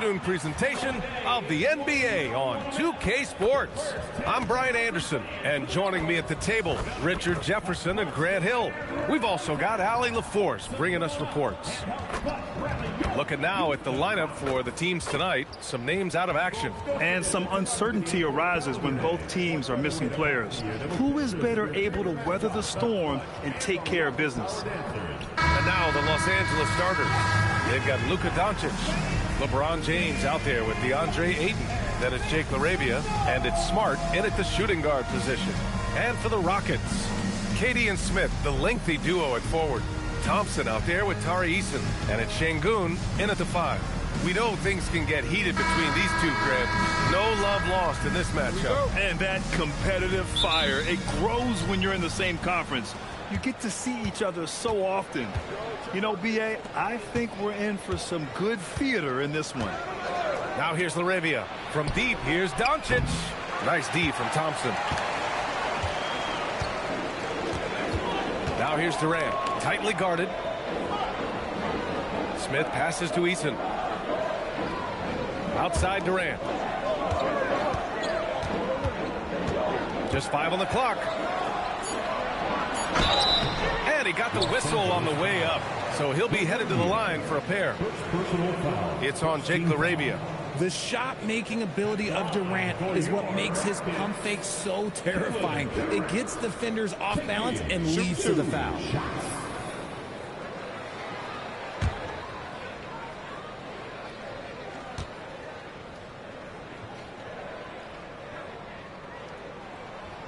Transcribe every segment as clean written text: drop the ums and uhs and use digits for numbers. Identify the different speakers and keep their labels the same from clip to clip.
Speaker 1: afternoon presentation of the NBA on 2K Sports. I'm Brian Anderson, and joining me at the table, Richard Jefferson and Grant Hill. We've also got Allie LaForce bringing us reports. Looking now at the lineup for the teams tonight, some names out of action.
Speaker 2: And some uncertainty arises when both teams are missing players. Who is better able to weather the storm and take care of business?
Speaker 1: And now the Los Angeles starters. They've got Luka Doncic, LeBron James out there with DeAndre Ayton. Then it's Jake LaRavia, and it's Smart in at the shooting guard position. And for the Rockets, KD and Smith, the lengthy duo at forward. Thompson out there with Tari Eason, and it's Şengün in at the 5. We know things can get heated between these two, Grant. No love lost in this matchup.
Speaker 2: And that competitive fire, it grows when you're in the same conference. You get to see each other so often. You know, B.A., I think we're in for some good theater in this one.
Speaker 1: Now here's LaRavia. From deep, here's Doncic. Nice D from Thompson. Now here's Durant, tightly guarded. Smith passes to Eason. Outside Durant. Just 5 on the clock. And he got the whistle on the way up. So he'll be headed to the line for a pair. It's on Jake LaRavia.
Speaker 3: The shot-making ability of Durant is what makes his pump fake so terrifying. It gets defenders off balance and leads to the foul.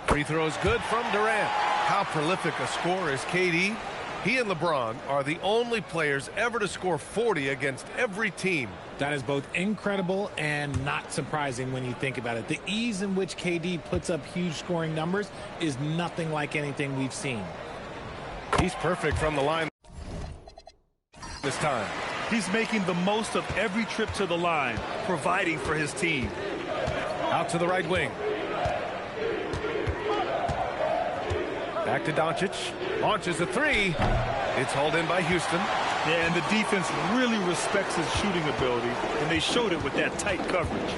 Speaker 1: Free throws good from Durant. How prolific a scorer is KD? He and LeBron are the only players ever to score 40 against every team.
Speaker 3: That is both incredible and not surprising when you think about it. The ease in which KD puts up huge scoring numbers is nothing like anything we've seen.
Speaker 1: He's perfect from the line this time.
Speaker 2: He's making the most of every trip to the line, providing for his team.
Speaker 1: Out to the right wing. Back to Doncic. Launches a 3. It's hauled in by Houston.
Speaker 2: Yeah, and the defense really respects his shooting ability, and they showed it with that tight coverage.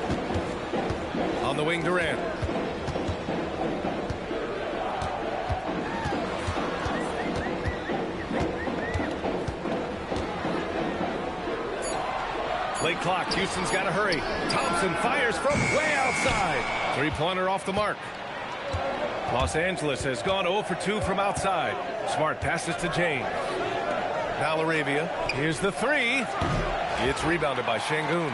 Speaker 1: On the wing, Durant. Late clock. Houston's got to hurry. Thompson fires from way outside. Three-pointer off the mark. Los Angeles has gone 0 for 2 from outside. Smart passes to James. Now LaRavia. Here's the 3. It's rebounded by Şengün.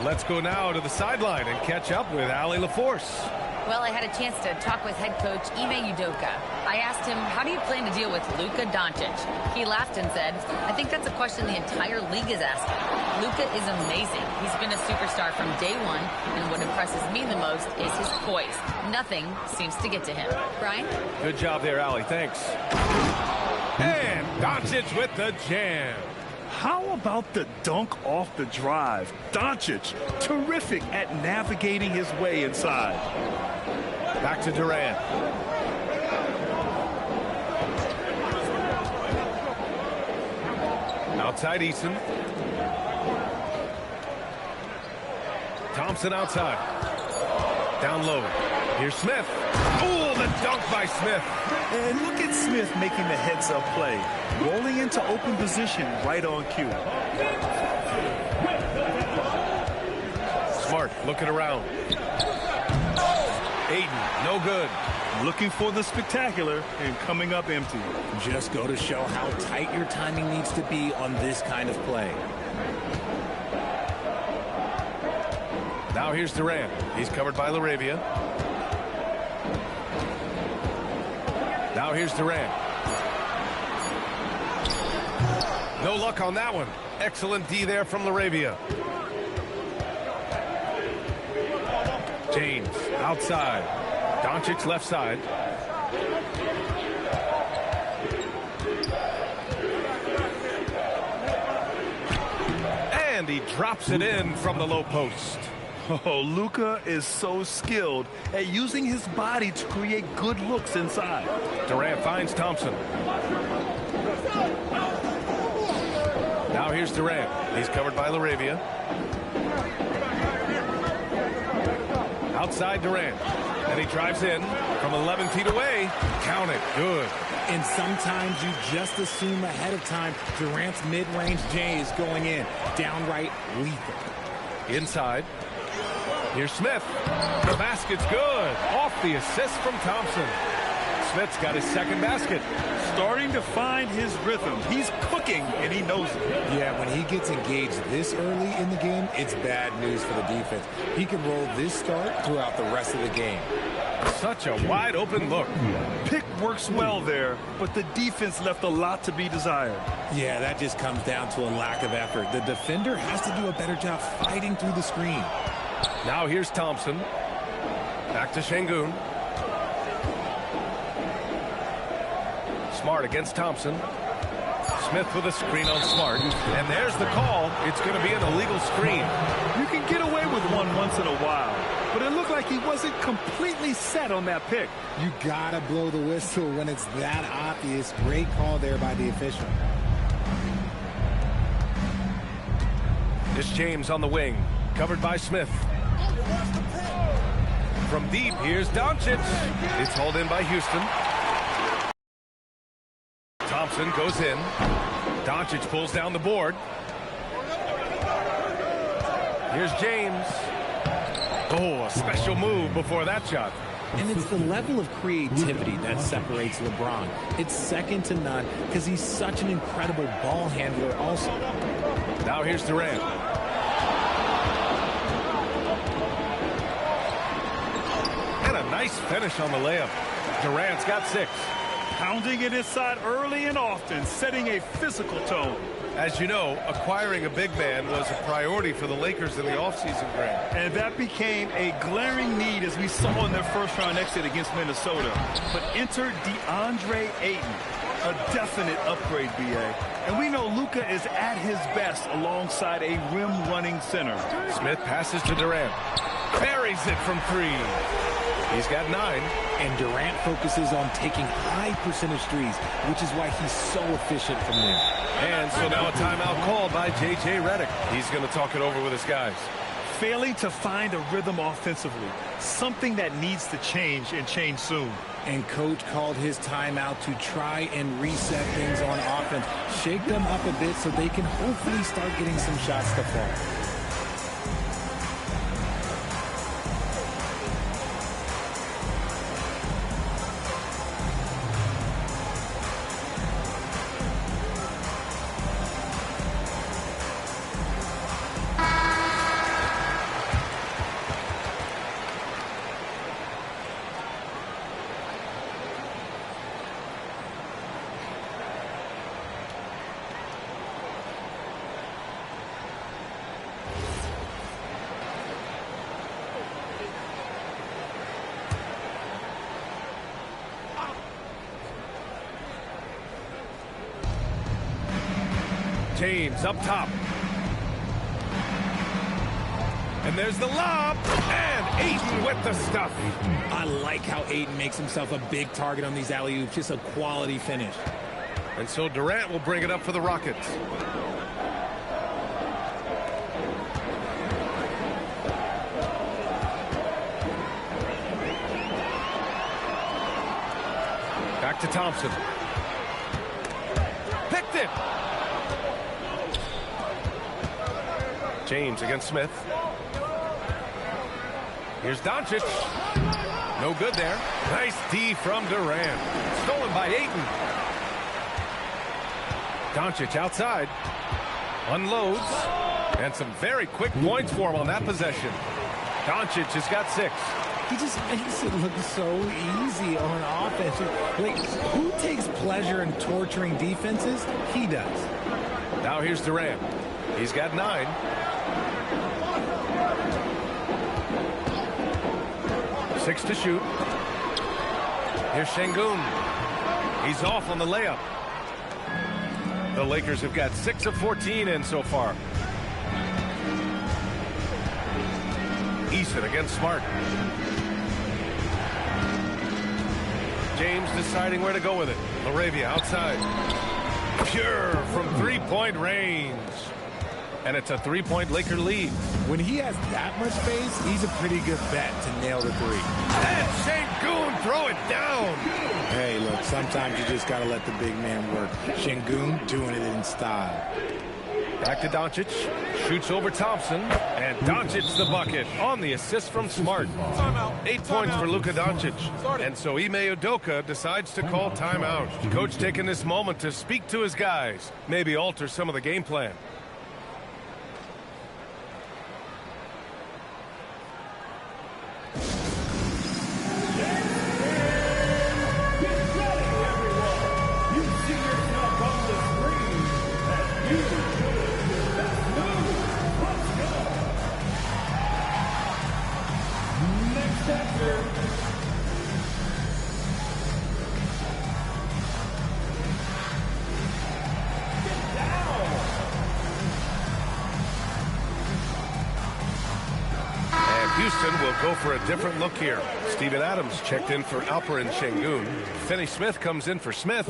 Speaker 1: Let's go now to the sideline and catch up with Allie LaForce.
Speaker 4: Well, I had a chance to talk with head coach Ime Udoka. I asked him, how do you plan to deal with Luka Doncic? He laughed and said, I think that's a question the entire league is asking. Luka is amazing. He's been a superstar from day one, and what impresses me the most is his poise. Nothing seems to get to him. Brian?
Speaker 1: Good job there, Allie. Thanks. And Doncic with the jam.
Speaker 2: How about the dunk off the drive? Doncic, terrific at navigating his way inside.
Speaker 1: Back to Durant. Outside Eason. Thompson outside. Down low. Here's Smith. Oh, the dunk by Smith.
Speaker 2: And look at Smith making the heads-up play. Rolling into open position right on cue.
Speaker 1: Smart looking around. Ayton, no good.
Speaker 2: Looking for the spectacular and coming up empty.
Speaker 3: Just go to show how tight your timing needs to be on this kind of play.
Speaker 1: Now here's Durant. He's covered by LaRavia. Now here's Durant. No luck on that one. Excellent D there from LaRavia. James outside. Doncic left side. And he drops it in from the low post.
Speaker 2: Oh, Luka is so skilled at using his body to create good looks inside.
Speaker 1: Durant finds Thompson. Now Now here's Durant. He's covered by Laravia. Outside Durant. And he drives in from 11 feet away. Count it. Good.
Speaker 3: And sometimes you just assume ahead of time Durant's mid-range J is going in. Downright lethal.
Speaker 1: Inside. Here's Smith. The basket's good. Off the assist from Thompson. Smith's got his second basket.
Speaker 2: Starting to find his rhythm. He's cooking, and he knows it.
Speaker 3: Yeah, when he gets engaged this early in the game, it's bad news for the defense. He can roll this start throughout the rest of the game.
Speaker 1: Such a wide open look.
Speaker 2: Pick works well there, but the defense left a lot to be desired.
Speaker 3: Yeah, that just comes down to a lack of effort. The defender has to do a better job fighting through the screen.
Speaker 1: Now here's Thompson. Back to Şengün. Smart against Thompson. Smith with a screen on Smart. And there's the call. It's going to be an illegal screen.
Speaker 2: You can get away with one once in a while, but it looked like he wasn't completely set on that pick.
Speaker 3: You gotta blow the whistle when it's that obvious. Great call there by the official.
Speaker 1: It's James on the wing, covered by Smith. From deep, here's Doncic. It's hauled in by Houston. Thompson goes in. Doncic pulls down the board. Here's James. Oh, a special move before that shot.
Speaker 3: And it's the level of creativity that separates LeBron. It's second to none because he's such an incredible ball handler also.
Speaker 1: Now here's Durant. And a nice finish on the layup. Durant's got 6.
Speaker 2: Pounding it inside early and often, setting a physical tone.
Speaker 1: As you know, acquiring a big man was a priority for the Lakers in the offseason, Grant.
Speaker 2: And that became a glaring need as we saw in their first-round exit against Minnesota. But enter DeAndre Ayton, a definite upgrade, B.A. And we know Luka is at his best alongside a rim-running center.
Speaker 1: Smith passes to Durant. Buries it from 3. He's got 9.
Speaker 3: And Durant focuses on taking high percentage threes, which is why he's so efficient from there.
Speaker 1: And so now a timeout called by J.J. Redick. He's going to talk it over with his guys.
Speaker 2: Failing to find a rhythm offensively, something that needs to change and change soon.
Speaker 3: And coach called his timeout to try and reset things on offense. Shake them up a bit so they can hopefully start getting some shots to fall.
Speaker 1: James up top. And there's the lob. And Ayton with the stuff.
Speaker 3: I like how Ayton makes himself a big target on these alley-oops. Just a quality finish.
Speaker 1: And so Durant will bring it up for the Rockets. Back to Thompson. Picked it. James against Smith. Here's Doncic. No good there. Nice D from Durant. Stolen by Ayton. Doncic outside. Unloads. And some very quick points for him on that possession. Doncic has got 6.
Speaker 3: He just makes it look so easy on offense. Like, who takes pleasure in torturing defenses? He does.
Speaker 1: Now here's Durant. He's got 9. Six to shoot. Here's Şengün. He's off on the layup. The Lakers have got 6 of 14 in so far. Eason against Smart. James deciding where to go with it. Laravia outside. Pure from three-point range. And it's a three-point Laker lead.
Speaker 3: When he has that much space, he's a pretty good bet to nail the three.
Speaker 1: And Şengün throw it down.
Speaker 3: Hey, look, sometimes you just got to let the big man work. Şengün doing it in style.
Speaker 1: Back to Doncic. Shoots over Thompson. And Doncic the bucket on the assist from Smart. 8 points for Luka Doncic. And so Ime Udoka decides to call timeout. Coach taking this moment to speak to his guys. Maybe alter some of the game plan. Houston will go for a different look here. Steven Adams checked in for Alperen Şengün. Finney Smith comes in for Smith.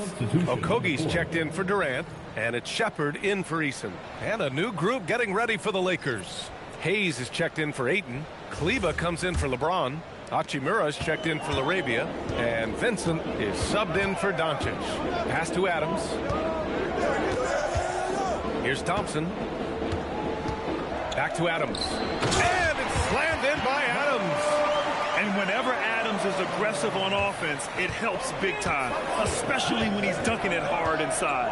Speaker 1: Okogie's checked in for Durant. And it's Shepard in for Eason. And a new group getting ready for the Lakers. Hayes is checked in for Ayton. Kleber comes in for LeBron. Hachimura's checked in for Laravia. And Vincent is subbed in for Doncic. Pass to Adams. Here's Thompson. Back to Adams. And it's slammed in by Adams.
Speaker 2: And whenever Adams is aggressive on offense, it helps big time, especially when he's dunking it hard inside.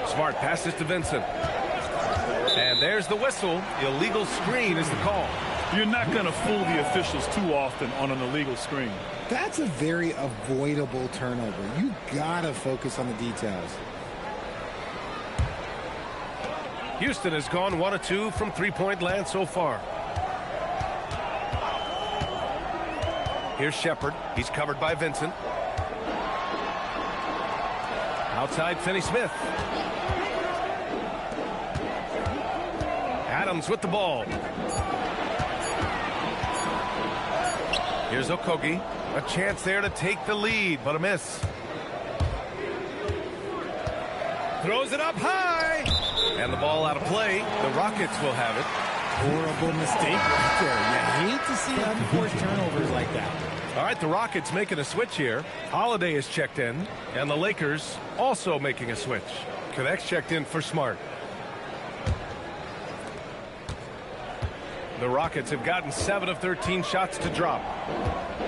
Speaker 1: Smart passes to Vincent. And there's the whistle. Illegal screen is the call.
Speaker 2: You're not going to fool the officials too often on an illegal screen.
Speaker 3: That's a very avoidable turnover. You got to focus on the details.
Speaker 1: Houston has gone 1 of 2 from three-point land so far. Here's Shepard. He's covered by Vincent. Outside, Finney Smith. Adams with the ball. Here's Okogie. A chance there to take the lead, but a miss. Throws it up high. And the ball out of play. The Rockets will have it.
Speaker 3: Horrible mistake right there. You hate to see unforced turnovers like that.
Speaker 1: All right, the Rockets making a switch here. Holiday is checked in. And the Lakers also making a switch. Connects checked in for Smart. The Rockets have gotten 7 of 13 shots to drop.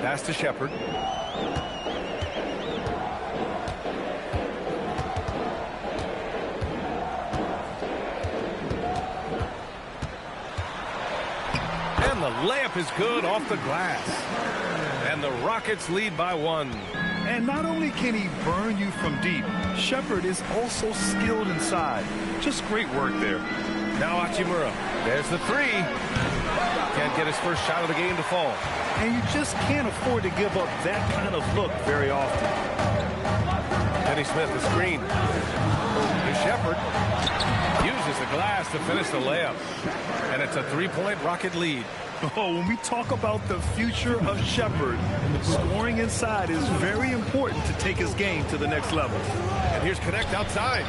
Speaker 1: Pass to Shepard. And the layup is good off the glass. And the Rockets lead by 1.
Speaker 2: And not only can he burn you from deep, Shepard is also skilled inside. Just great work there.
Speaker 1: Now Hachimura. There's the three. Can't get his first shot of the game to fall.
Speaker 2: And you just can't afford to give up that kind of look very often.
Speaker 1: Finney Smith, the screen. To Shepard. Uses the glass to finish the layup. And it's a three-point Rocket lead.
Speaker 2: Oh, when we talk about the future of Shepard, scoring inside is very important to take his game to the next level.
Speaker 1: And here's Connect outside.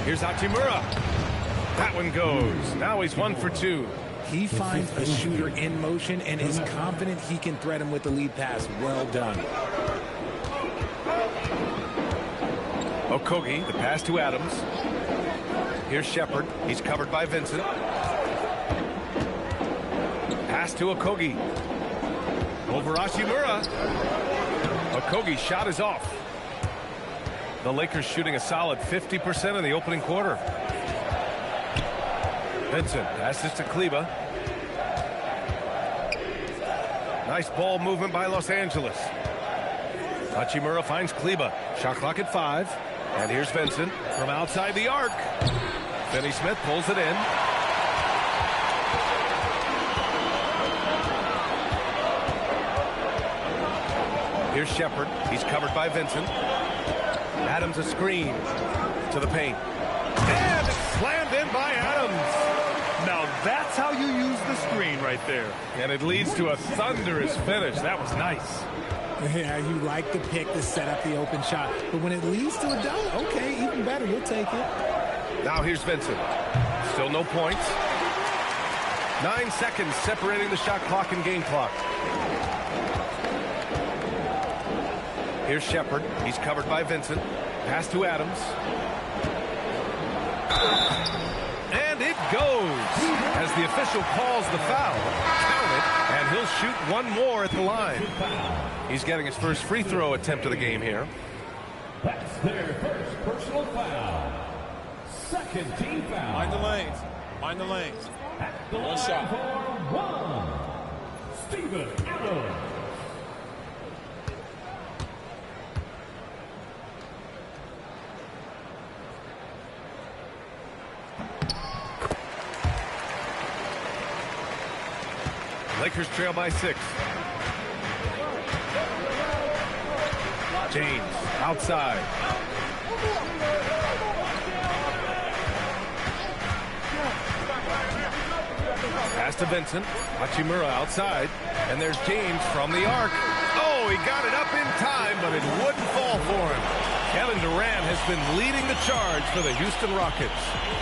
Speaker 1: Here's Hachimura. That one goes. Now he's 1 for 2.
Speaker 3: He finds a shooter in motion and is confident he can thread him with the lead pass. Well done.
Speaker 1: Okogie, the pass to Adams. Here's Shepard. He's covered by Vincent. Pass to Okogie. Over Hachimura. Okogie's shot is off. The Lakers shooting a solid 50% in the opening quarter. Vincent passes to Kleber. Nice ball movement by Los Angeles. Hachimura finds Kleber. Shot clock at 5. And here's Vincent from outside the arc. Finney Smith pulls it in. Here's Shepard. He's covered by Vincent. Adams a screen to the paint. And it's slammed in by Adams.
Speaker 2: Now that's how you use the screen right there.
Speaker 1: And it leads to a thunderous finish. That was nice.
Speaker 3: Yeah, you like the pick to set up the open shot. But when it leads to a dunk, okay, even better. You'll take it.
Speaker 1: Now here's Vincent. Still no points. 9 seconds separating the shot clock and game clock. Here's Shepard. He's covered by Vincent. Pass to Adams. And it goes as the official calls the foul. Count it, and he'll shoot one more at the line. He's getting his first free throw attempt of the game here.
Speaker 5: That's their first personal foul. Second team foul.
Speaker 6: Mind the lanes. Mind the lanes. One shot.
Speaker 5: One. Steven Adams.
Speaker 1: Lakers trail by 6. James outside. Pass to Vincent. Hachimura outside. And there's James from the arc. Oh, he got it up in time, but it wouldn't fall for him. Kevin Durant has been leading the charge for the Houston Rockets.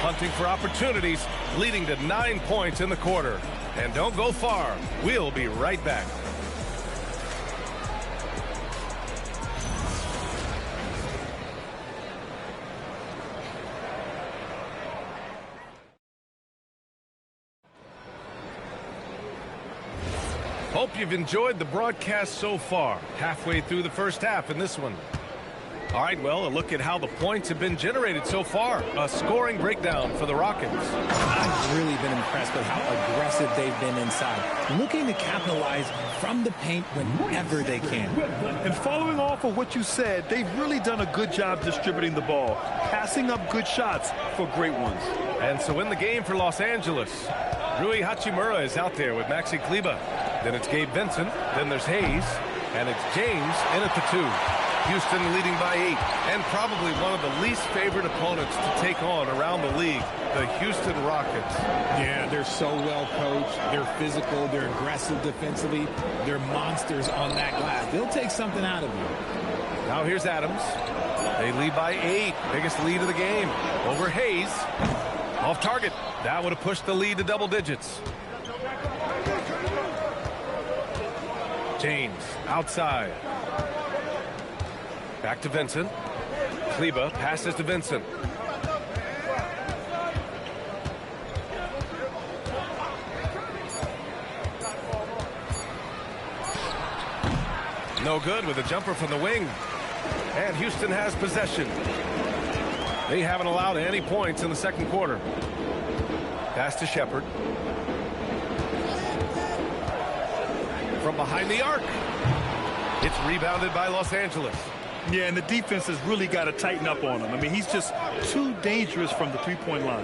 Speaker 1: Hunting for opportunities, leading to 9 points in the quarter. And don't go far. We'll be right back. Hope you've enjoyed the broadcast so far. Halfway through the first half in this one. All right, well, a look at how the points have been generated so far. A scoring breakdown for the Rockets.
Speaker 3: I've really been impressed with how aggressive they've been inside, looking to capitalize from the paint whenever they can.
Speaker 2: And following off of what you said, they've really done a good job distributing the ball, passing up good shots for great ones.
Speaker 1: And so in the game for Los Angeles, Rui Hachimura is out there with Maxi Kleber. Then it's Gabe Vincent. Then there's Hayes. And it's James in at the 2. Houston leading by 8, and probably one of the least favorite opponents to take on around the league, the Houston Rockets.
Speaker 3: Yeah, they're so well coached. They're physical. They're aggressive defensively. They're monsters on that glass. They'll take something out of you.
Speaker 1: Now here's Adams. They lead by 8. Biggest lead of the game. Over Hayes. Off target. That would have pushed the lead to double digits. James outside. Back to Vincent. Kleber passes to Vincent. No good with a jumper from the wing. And Houston has possession. They haven't allowed any points in the second quarter. Pass to Shepard. From behind the arc. It's rebounded by Los Angeles.
Speaker 2: Yeah, and the defense has really got to tighten up on him. I mean, he's just too dangerous from the three-point line.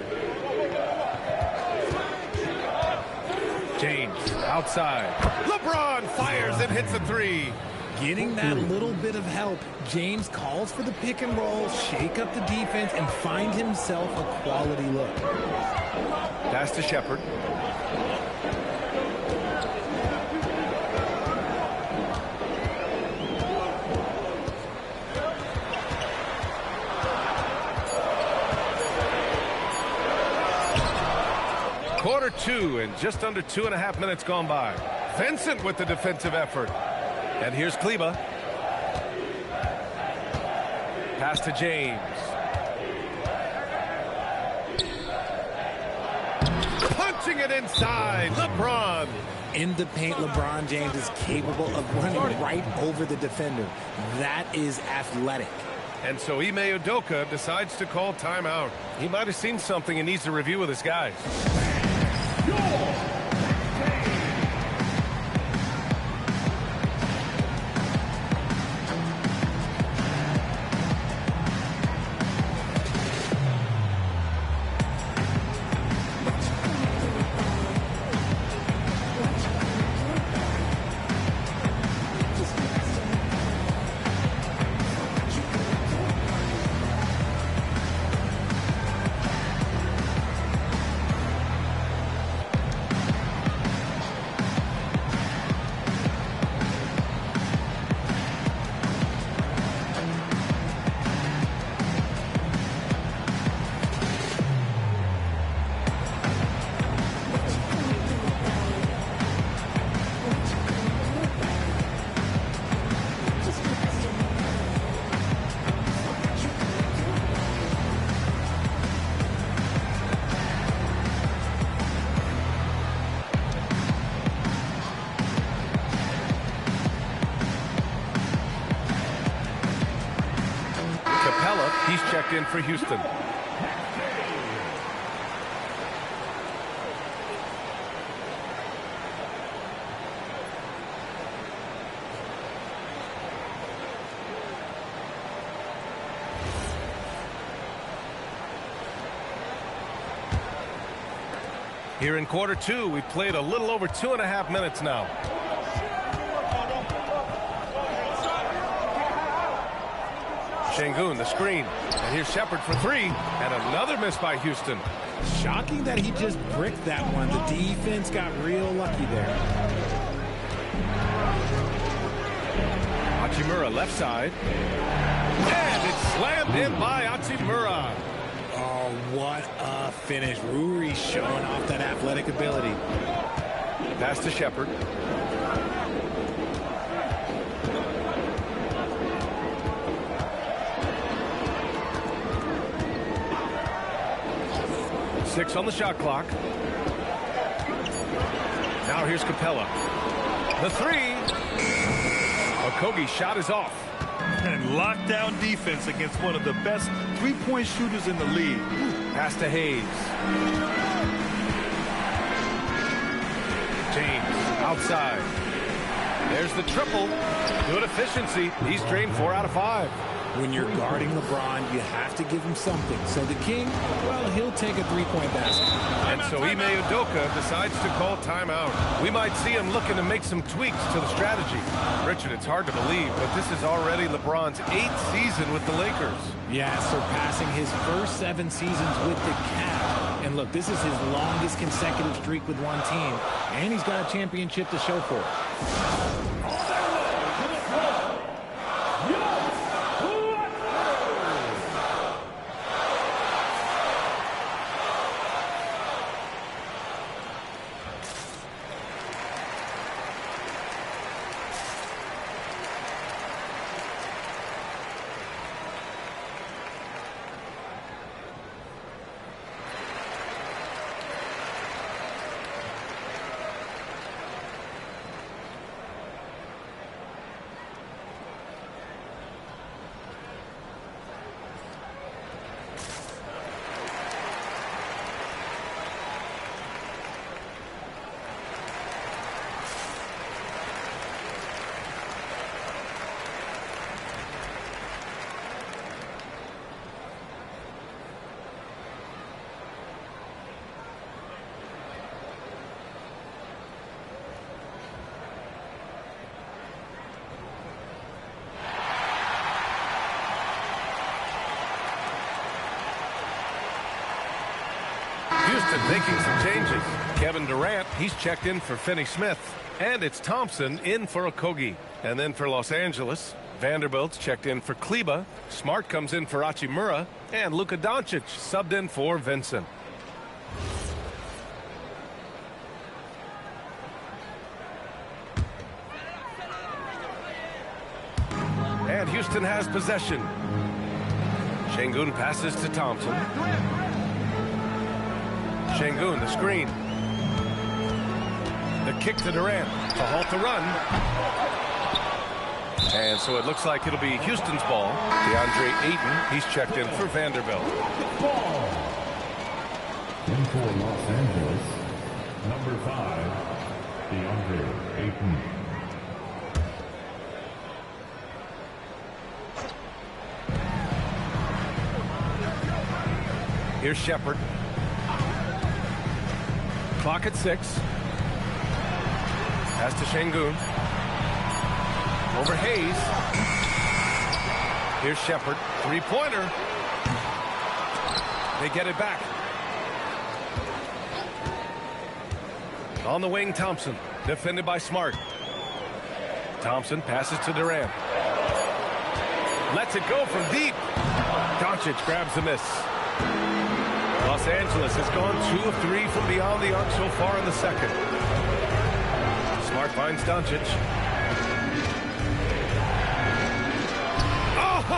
Speaker 1: James outside. LeBron fires and hits a 3.
Speaker 3: Getting that little bit of help, James calls for the pick and roll, shake up the defense, and find himself a quality look.
Speaker 1: Pass to Shepard. Quarter 2 and just under 2.5 minutes gone by. Vincent with the defensive effort. And here's Kleber. Pass to James. Punching it inside. LeBron.
Speaker 3: In the paint, LeBron James is capable of running right over the defender. That is athletic.
Speaker 1: And so Ime Udoka decides to call timeout. He might have seen something and needs to review with his guys. checked in for Houston. Here in quarter two, we've played a little over 2.5 minutes now. Şengün, the screen. And here's Shepard for three. And another miss by Houston.
Speaker 3: Shocking that he just bricked that one. The defense got real lucky there.
Speaker 1: Hachimura left side. And it's slammed in by Hachimura.
Speaker 3: Oh, what a finish. Ruri's showing off that athletic ability.
Speaker 1: Pass to Shepard. Six on the shot clock. Now here's Capella. The three. Okogie's shot is off.
Speaker 2: And lockdown defense against one of the best three-point shooters in the league.
Speaker 1: Pass to Hayes. James outside. There's the triple. Good efficiency. He's drained 4 out of 5.
Speaker 3: When you're guarding LeBron, you have to give him something. So the King, well, he'll take a three-point basket.
Speaker 1: And so Ime Udoka decides to call timeout. We might see him looking to make some tweaks to the strategy. Richard, it's hard to believe, but this is already LeBron's 8th season with the Lakers.
Speaker 3: Yeah, surpassing his first 7 seasons with the Cavs. And look, this is his longest consecutive streak with one team. And he's got a championship to show for it.
Speaker 1: Houston making some changes. Kevin Durant, he's checked in for Finney Smith. And it's Thompson in for Okogie. And then for Los Angeles, Vanderbilt's checked in for Kleba. Smart comes in for Hachimura. And Luka Doncic subbed in for Vincent. And Houston has possession. Şengün passes to Thompson. Şengün, the screen. The kick to Durant to halt the run. And so it looks like it'll be Houston's ball. DeAndre Ayton, he's checked in for Vanderbilt.
Speaker 5: In for Los Angeles, number 5, DeAndre Ayton.
Speaker 1: Here's Shepard. Clock at 6. Pass to Şengün. Over Hayes. Here's Shepard. Three-pointer. They get it back. On the wing, Thompson. Defended by Smart. Thompson passes to Durant. Lets it go from deep. Doncic grabs the miss. Los Angeles has gone 2 of 3 from beyond the arc so far in the second. Smart finds Doncic.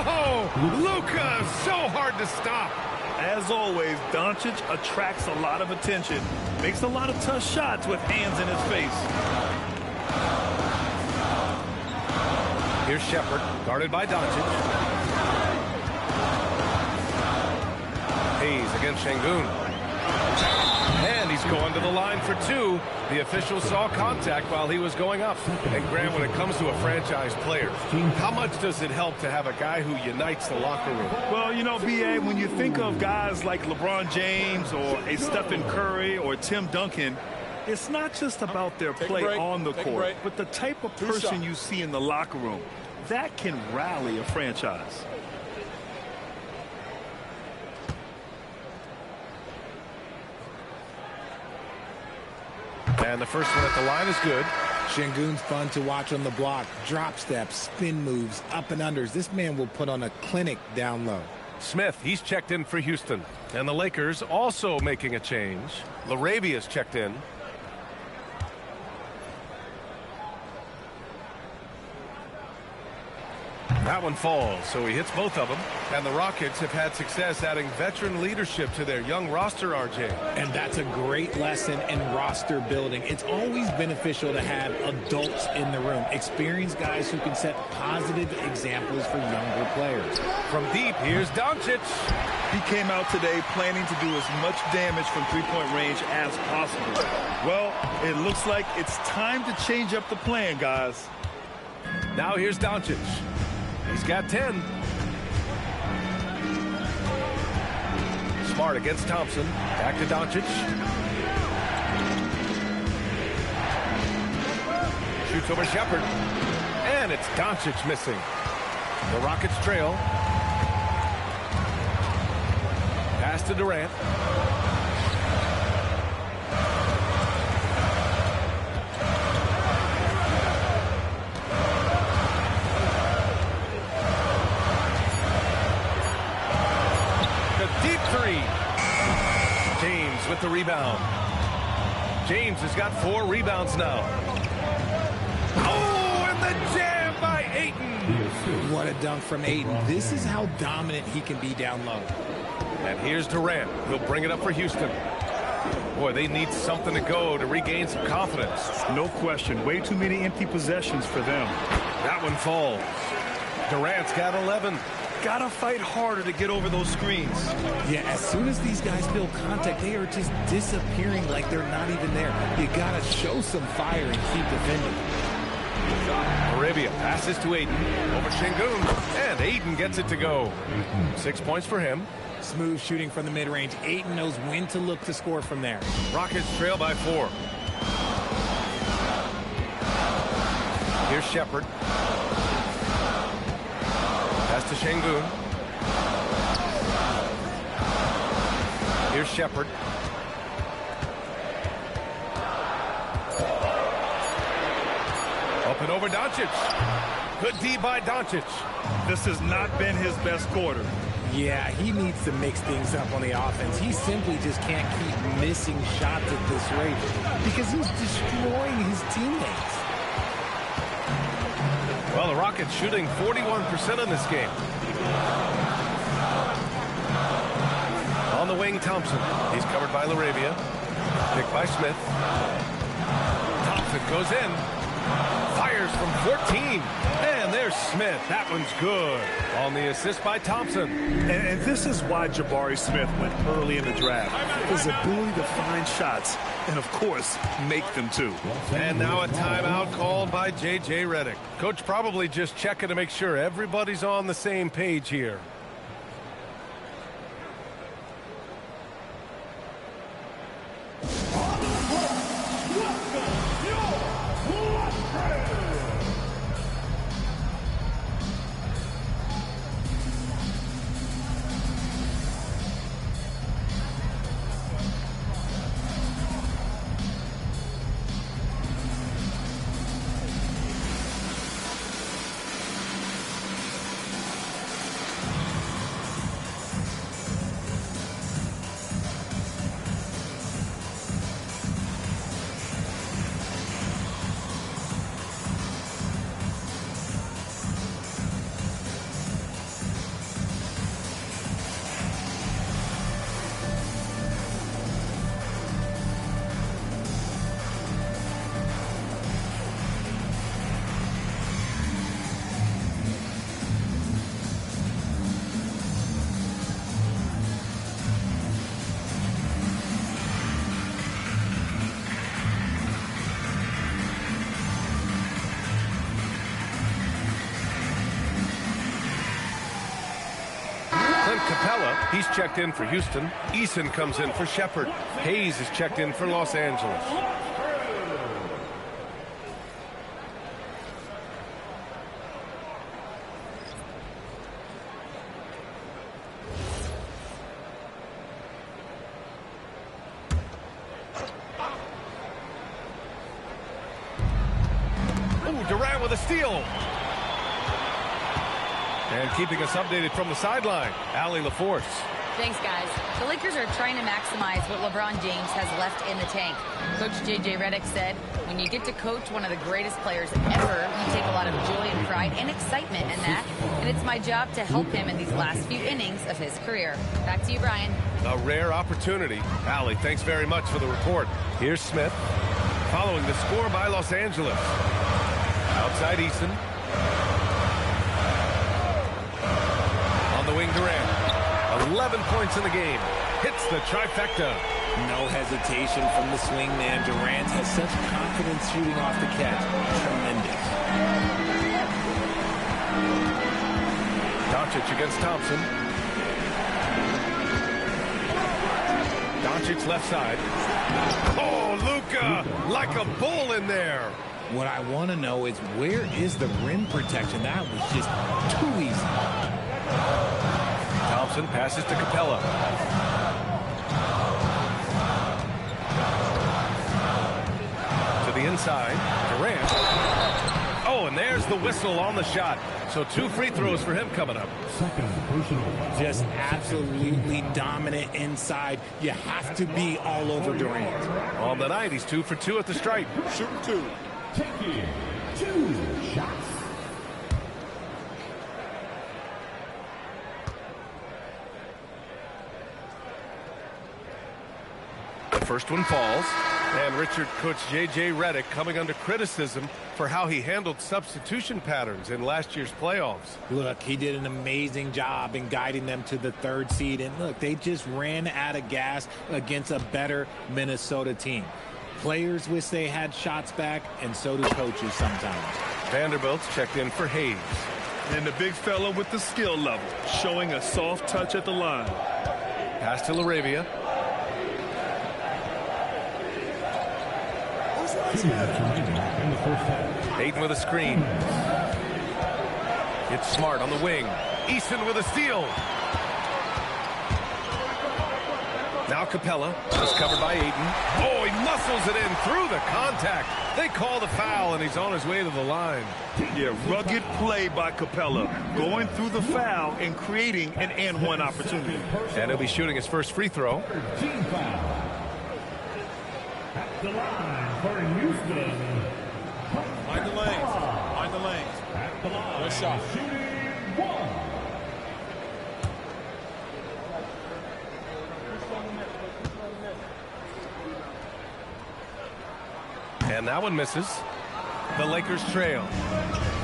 Speaker 1: Oh, Luka, so hard to stop.
Speaker 2: As always, Doncic attracts a lot of attention. Makes a lot of tough shots with hands in his face.
Speaker 1: Here's Shepard, guarded by Doncic. against Şengün. And he's going to the line for two. The official saw contact while he was going up. And Graham, when it comes to a franchise player, how much does it help to have a guy who unites the locker room?
Speaker 2: Well, you know, B.A., when you think of guys like LeBron James or a Stephen Curry or Tim Duncan, it's not just about their play on the court, but the type of person you see in the locker room. That can rally a franchise.
Speaker 1: And the first one at the line is good.
Speaker 3: Şengün's fun to watch on the block. Drop steps, spin moves, up and unders. This man will put on a clinic down low.
Speaker 1: Smith, he's checked in for Houston. And the Lakers also making a change. Larabia's checked in. That one falls, so he hits both of them. And the Rockets have had success adding veteran leadership to their young roster, RJ.
Speaker 3: And that's a great lesson in roster building. It's always beneficial to have adults in the room, experienced guys who can set positive examples for younger players.
Speaker 1: From deep, here's Doncic.
Speaker 2: He came out today planning to do as much damage from three-point range as possible. Well, it looks like it's time to change up the plan, guys.
Speaker 1: Now here's Doncic. He's got 10. Smart against Thompson. Back to Doncic. Shoots over Shepard. And it's Doncic missing. The Rockets trail. Pass to Durant. Deep three. James with the rebound. James has got 4 rebounds now. Oh, and the jam by Ayton.
Speaker 3: What a dunk from Ayton. This is how dominant he can be down low.
Speaker 1: And here's Durant. He'll bring it up for Houston. Boy, they need something to go to regain some confidence.
Speaker 2: No question. Way too many empty possessions for them.
Speaker 1: That one falls. Durant's got 11.
Speaker 2: Gotta fight harder to get over those screens.
Speaker 3: Yeah, as soon as these guys feel contact, they are just disappearing like they're not even there. You gotta show some fire and keep defending.
Speaker 1: Arabia passes to Ayton over Şengün, and Ayton gets it to go. 6 points for him.
Speaker 3: Smooth shooting from the mid-range. Ayton knows when to look to score from there.
Speaker 1: Rockets trail by 4. Here's Shepard. Pass to Şengün. Here's Shepard. Up and over Doncic. Good D by Doncic.
Speaker 2: This has not been his best quarter.
Speaker 3: Yeah, he needs to mix things up on the offense. He simply just can't keep missing shots at this rate because he's destroying his teammates.
Speaker 1: Well, the Rockets shooting 41% in this game. On the wing, Thompson. He's covered by Larabia. Picked by Smith. Thompson goes in. Fires from 14. And there's Smith. That one's good. On the assist by Thompson.
Speaker 2: And this is why Jabari Smith went early in the draft. His ability to find shots and, of course, make them too.
Speaker 1: And now a timeout called by J.J. Redick. Coach probably just checking to make sure everybody's on the same page here. checked in for Houston. Eason comes in for Shepherd. Hayes is checked in for Los Angeles. Durant with a steal. And keeping us updated from the sideline, Allie LaForce.
Speaker 4: Thanks, guys. The Lakers are trying to maximize what LeBron James has left in the tank. Coach J.J. Redick said, when you get to coach one of the greatest players ever, you take a lot of joy and pride and excitement in that. And it's my job to help him in these last few innings of his career. Back to you, Brian.
Speaker 1: A rare opportunity. Allie, thanks very much for the report. Here's Smith. Following the score by Los Angeles. Outside Eason. On the wing, Durant. 11 points in the game. Hits the trifecta.
Speaker 3: No hesitation from the swing man. Durant has such confidence shooting off the catch. Tremendous.
Speaker 1: Doncic against Thompson. Doncic left side. Oh, Luka! Like a bull in there.
Speaker 3: What I want to know is, where is the rim protection? That was just too easy.
Speaker 1: Thompson passes to Capella. To the inside, Durant. Oh, and there's the whistle on the shot. So 2 free throws for him coming up.
Speaker 3: Just absolutely dominant inside. You have to be all over Durant.
Speaker 1: On the night, he's 2 for 2 at the stripe.
Speaker 6: Shooting 2.
Speaker 5: Taking 2 shots.
Speaker 1: The first one falls. And Richard, Coach J.J. Redick coming under criticism for how he handled substitution patterns in last year's playoffs.
Speaker 3: Look, he did an amazing job in guiding them to the 3rd seed. And look, they just ran out of gas against a better Minnesota team. Players wish they had shots back, and so do coaches sometimes.
Speaker 1: Vanderbilt's checked in for Hayes.
Speaker 2: And the big fella with the skill level, showing a soft touch at the line.
Speaker 1: Pass to LaRavia.
Speaker 5: 2 minutes remaining in the first half.
Speaker 1: Ayton with a screen. It's Smart on the wing. Eason with a steal. Now Capella, just covered by Ayton. Oh, he muscles it in through the contact. They call the foul, and he's on his way to the line.
Speaker 2: Yeah, rugged play by Capella, going through the foul and creating an and-one opportunity.
Speaker 1: And he'll be shooting his first free throw.
Speaker 5: Team foul. At the line for Houston.
Speaker 6: Mind the lanes. Mind the lanes.
Speaker 5: At the line.
Speaker 6: Good shot.
Speaker 5: Shooting 1.
Speaker 1: And that one misses. The Lakers trail.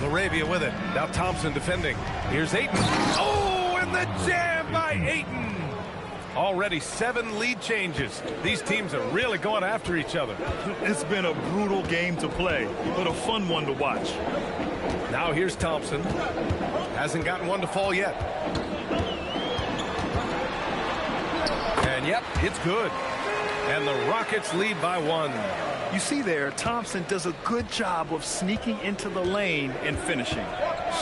Speaker 1: LaRavia with it. Now Thompson defending. Here's Ayton. Oh, and the jam by Ayton. Already 7 lead changes. These teams are really going after each other.
Speaker 2: It's been a brutal game to play, but a fun one to watch.
Speaker 1: Now here's Thompson. Hasn't gotten one to fall yet. And yep, it's good. And the Rockets lead by 1.
Speaker 2: You see there, Thompson does a good job of sneaking into the lane and finishing.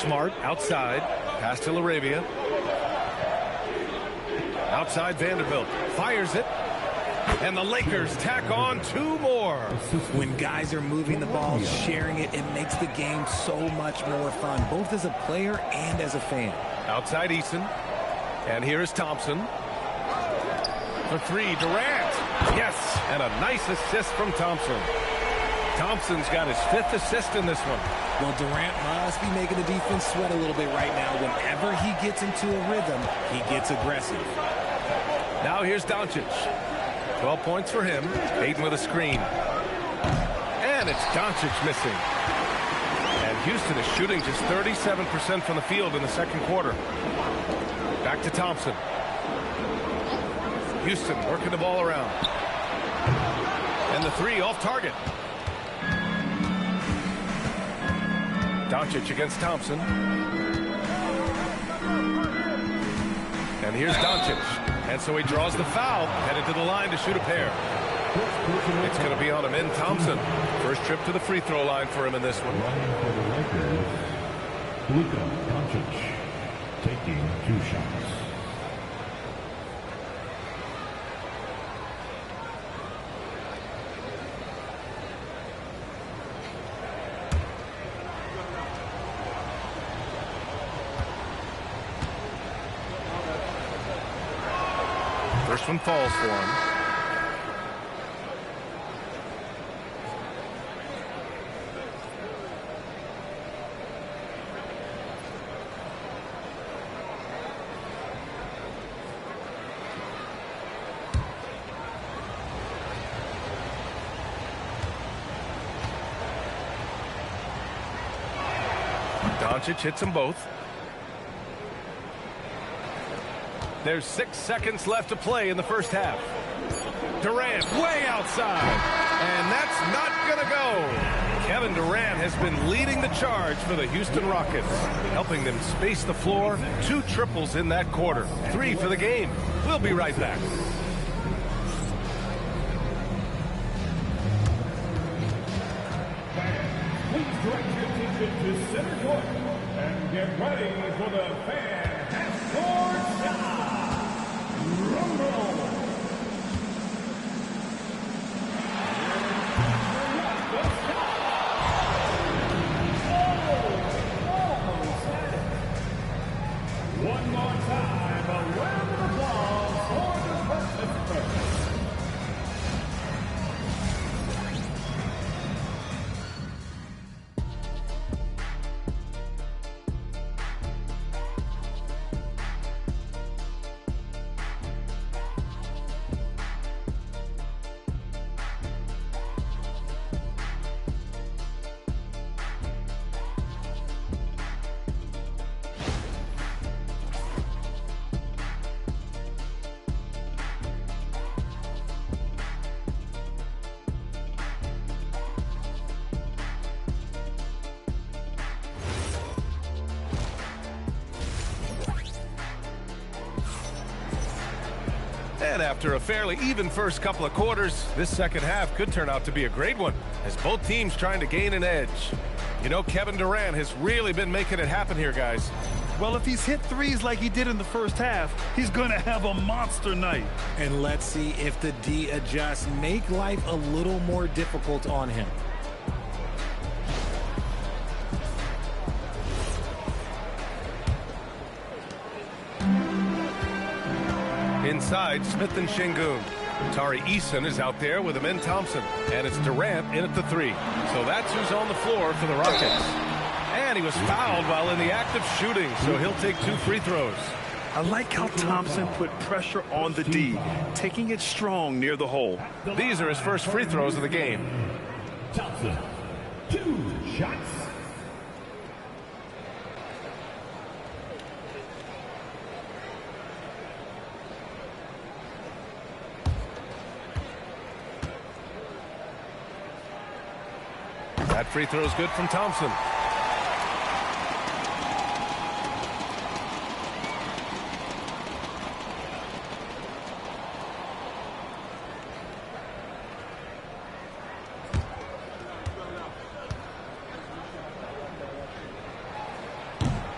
Speaker 1: Smart outside. Pass to LaRavia. Outside Vanderbilt. Fires it. And the Lakers tack on 2 more.
Speaker 3: When guys are moving the ball, sharing it, it makes the game so much more fun, both as a player and as a fan.
Speaker 1: Outside Eason. And here is Thompson. For 3, Durant. Yes, and a nice assist from Thompson. Thompson's got his 5th assist in this one.
Speaker 3: Well, Durant must be making the defense sweat a little bit right now. Whenever he gets into a rhythm, he gets aggressive.
Speaker 1: Now here's Doncic. 12 points for him. Ayton with a screen. And it's Doncic missing. And Houston is shooting just 37% from the field in the second quarter. Back to Thompson. Houston working the ball around. And the 3 off target. Doncic against Thompson. And here's Doncic. And so he draws the foul, headed to the line to shoot a pair. It's going to be on Amin Thompson. First trip to the free throw line for him in this one.
Speaker 5: For the Lakers, Luka Doncic taking 2 shots.
Speaker 1: First one falls for him. Doncic hits them both. There's 6 seconds left to play in the first half. Durant way outside. And that's not going to go. Kevin Durant has been leading the charge for the Houston Rockets, helping them space the floor. 2 triples in that quarter. 3 for the game. We'll be right back.
Speaker 5: Please direct your attention to center court and get ready for the fan half-court shot. Rumble. One more time, a round of applause for the participants.
Speaker 1: And after a fairly even first couple of quarters, this second half could turn out to be a great one, as both teams trying to gain an edge. You know, Kevin Durant has really been making it happen here, guys.
Speaker 2: Well, if he's hit threes like he did in the first half, he's going to have a monster night.
Speaker 3: And let's see if the D adjusts, make life a little more difficult on him.
Speaker 1: Inside, Smith and Şengün. Tari Eason is out there with Amin Thompson. And it's Durant in at the 3. So that's who's on the floor for the Rockets. And he was fouled while in the act of shooting, so he'll take 2 free throws.
Speaker 2: I like how Thompson put pressure on the D, taking it strong near the hole.
Speaker 1: These are his first free throws of the game.
Speaker 5: Thompson, 2 shots.
Speaker 1: That free throw is good from Thompson.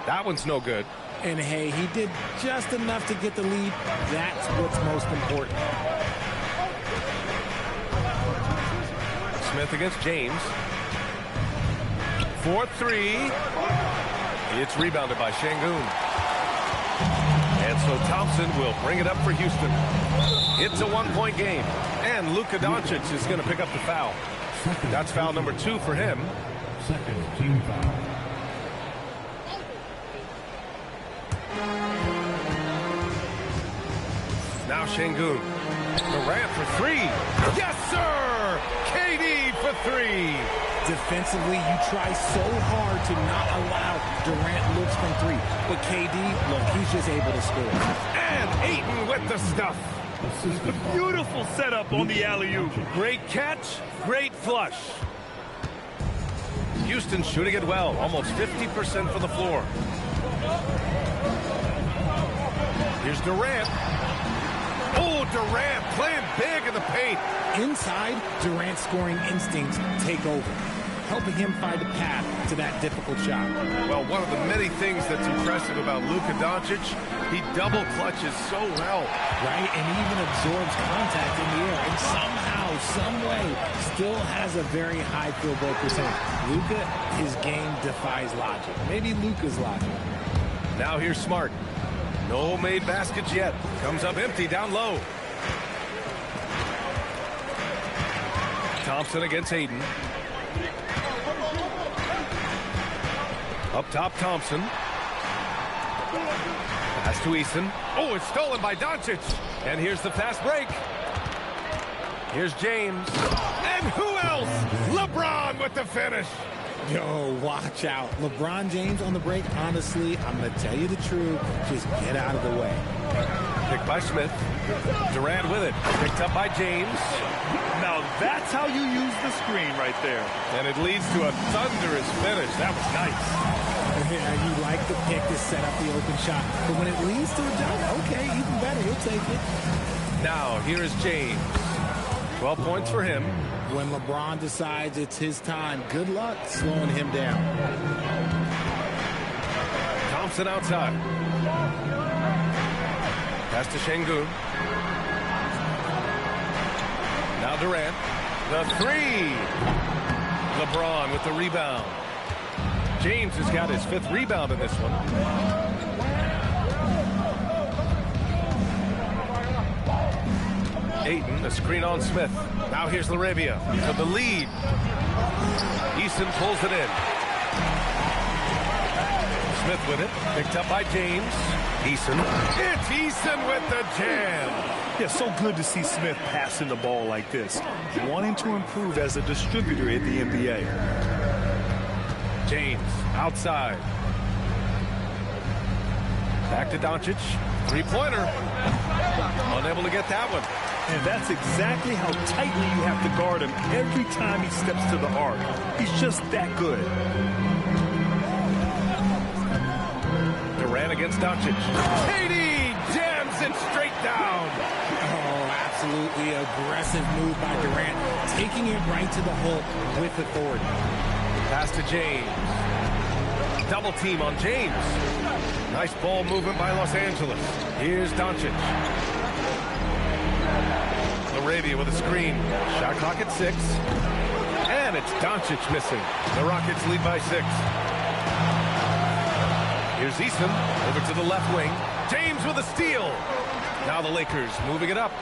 Speaker 1: That one's no good.
Speaker 3: And hey, he did just enough to get the lead. That's what's most important.
Speaker 1: Smith against James. 4-3. It's rebounded by Şengün. And so Thompson will bring it up for Houston. It's a 1-point game. And Luka Doncic is going to pick up the foul. That's foul number 2 for him.
Speaker 5: Second team foul.
Speaker 1: Now Şengün. Durant for 3. Yes, sir! KD for 3.
Speaker 3: Defensively, you try so hard to not allow Durant looks from 3. But KD, look, he's just able to score.
Speaker 1: And Ayton with the stuff.
Speaker 2: Beautiful setup on the alley-oop.
Speaker 1: Great catch, great flush. Houston shooting it well, almost 50% from the floor. Here's Durant. Durant playing big in the paint.
Speaker 3: Inside, Durant's scoring instincts take over, helping him find a path to that difficult shot.
Speaker 1: Well, one of the many things that's impressive about Luka Doncic, he double clutches so well.
Speaker 3: Right, and even absorbs contact in the air, and somehow, some way, still has a very high field goal percentage. Luka, his game defies logic. Maybe Luka's logic.
Speaker 1: Now here's Smart. No made baskets yet. Comes up empty down low. Thompson against Hayden. Up top, Thompson. Pass to Eason. Oh, it's stolen by Doncic. And here's the fast break. Here's James. And who else? LeBron with the finish.
Speaker 3: Yo, watch out. LeBron James on the break, honestly, I'm going to tell you the truth. Just get out of the way.
Speaker 1: Picked by Smith. Durant with it. Picked up by James.
Speaker 2: Now that's how you use the screen right there.
Speaker 1: And it leads to a thunderous finish. That was nice.
Speaker 3: Yeah, you like the pick to set up the open shot. But when it leads to a dunk, okay, even better. He'll take it.
Speaker 1: Now, here is James. 12 points for him.
Speaker 3: When LeBron decides it's his time, good luck slowing him down.
Speaker 1: Thompson outside. Pass to Şengün. Now Durant. The three. LeBron with the rebound. James has got his 5th rebound in this one. Ayton, a screen on Smith. Now here's Laravia for the lead. Eason pulls it in. Smith with it. Picked up by James. Eason. It's Eason with the jam.
Speaker 2: Yeah, so good to see Smith passing the ball like this. Wanting to improve as a distributor in the NBA.
Speaker 1: James outside. Back to Doncic. Three-pointer. Unable to get that one.
Speaker 2: And that's exactly how tightly you have to guard him every time he steps to the arc. He's just that good.
Speaker 1: Durant against Doncic. KD jams it straight down.
Speaker 3: Oh, absolutely aggressive move by Durant, taking it right to the hole with authority.
Speaker 1: Pass to James. Double team on James. Nice ball movement by Los Angeles. Here's Doncic. Laravia with a screen. Shot clock at 6. And it's Doncic missing. The Rockets lead by 6. Here's Eason over to the left wing. James with a steal. Now the Lakers moving it up.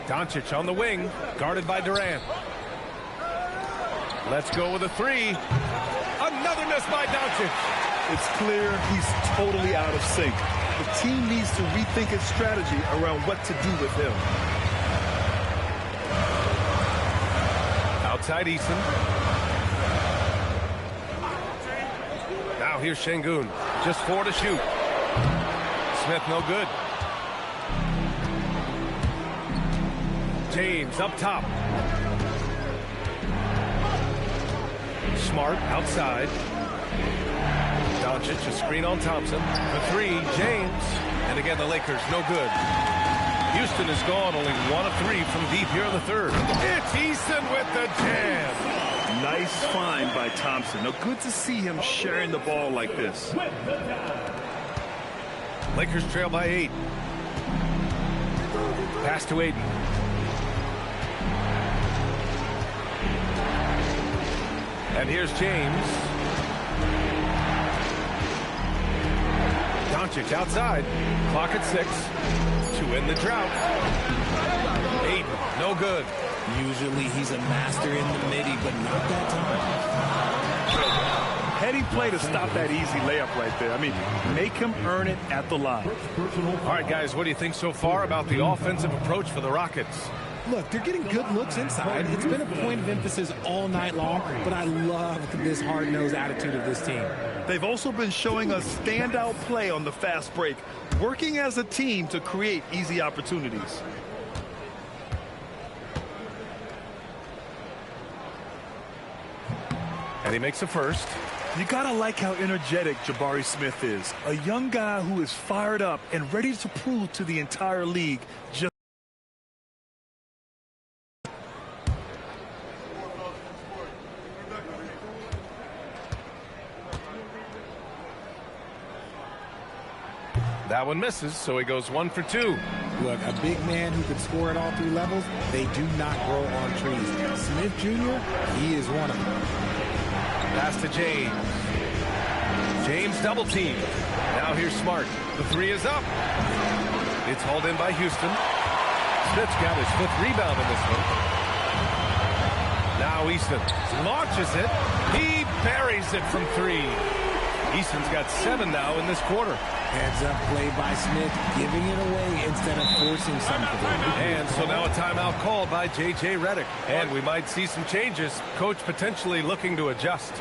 Speaker 1: Doncic on the wing, guarded by Durant. Let's go with a three. Another miss by Doncic.
Speaker 2: It's clear he's totally out of sync. The team needs to rethink its strategy around what to do with him.
Speaker 1: Outside Eason. Now here's Şengün. Just 4 to shoot. Smith no good. James up top. Smart outside. Doncic a screen on Thompson. The three, James. And again, the Lakers no good. Houston is gone, only 1 of 3 from deep here in the third. It's Eason with the jam.
Speaker 2: Nice find by Thompson. Now, good to see him sharing the ball like this.
Speaker 1: Lakers trail by 8. Pass to Ayton. And here's James. Doncic outside. Clock at 6. To end the drought. Ayton, no good.
Speaker 3: Usually he's a master in the midi, but not that time.
Speaker 2: Heady play to stop that easy layup right there. I mean, make him earn it at the line.
Speaker 1: All right, guys, what do you think so far about the offensive approach for the Rockets?
Speaker 3: Look, they're getting good looks inside. It's been a point of emphasis all night long, but I love this hard-nosed attitude of this team.
Speaker 2: They've also been showing a standout play on the fast break, working as a team to create easy opportunities.
Speaker 1: And he makes a first.
Speaker 2: You gotta like how energetic Jabari Smith is. A young guy who is fired up and ready to prove to the entire league just
Speaker 1: That one misses, so he goes 1 for 2.
Speaker 3: Look, a big man who can score at all 3 levels, they do not grow on trees. Smith Jr., he is one of them.
Speaker 1: Pass to James. James double team. Now here's Smart. The 3 is up. It's hauled in by Houston. Smith's got his 5th rebound in this one. Now Easton launches it. He buries it from 3. Easton's got 7 now in this quarter.
Speaker 3: Heads up play by Smith, giving it away instead of forcing something.
Speaker 1: And so now a timeout called by J.J. Redick. And we might see some changes. Coach potentially looking to adjust.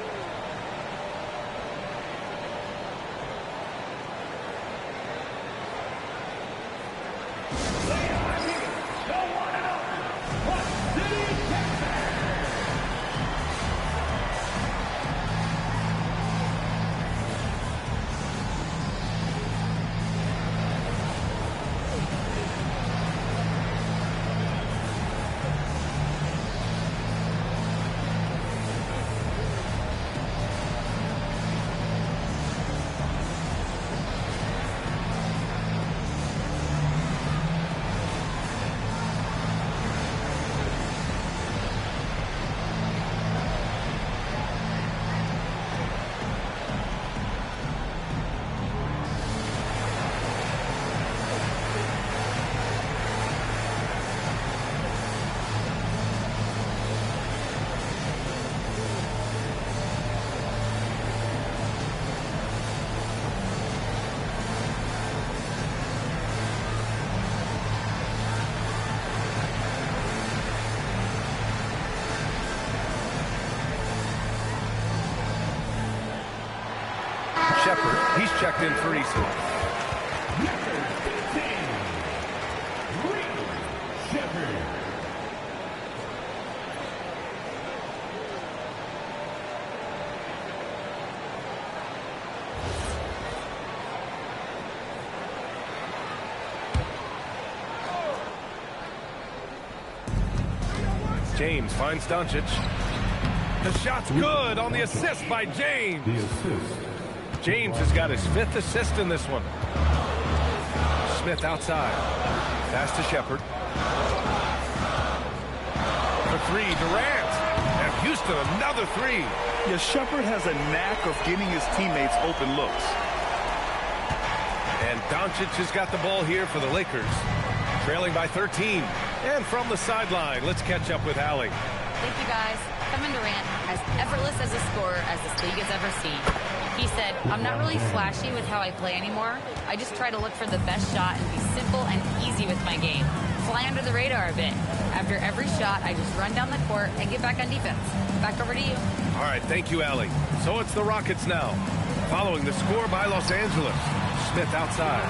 Speaker 1: Shepard, he's checked in for Easton. James finds Doncic. The shot's good on the assist by James. James has got his 5th assist in this one. Smith outside. Pass to Shepard. For 3, Durant. And Houston, another 3.
Speaker 2: Yeah, Shepard has a knack of getting his teammates open looks.
Speaker 1: And Doncic has got the ball here for the Lakers. Trailing by 13. And from the sideline, let's catch up with Allie.
Speaker 4: Thank you, guys. Kevin Durant, as effortless as a scorer as this league has ever seen. He said, I'm not really flashy with how I play anymore. I just try to look for the best shot and be simple and easy with my game. Fly under the radar a bit. After every shot, I just run down the court and get back on defense. Back over to you.
Speaker 1: All right, thank you, Allie. So it's the Rockets now. Following the score by Los Angeles. Smith outside.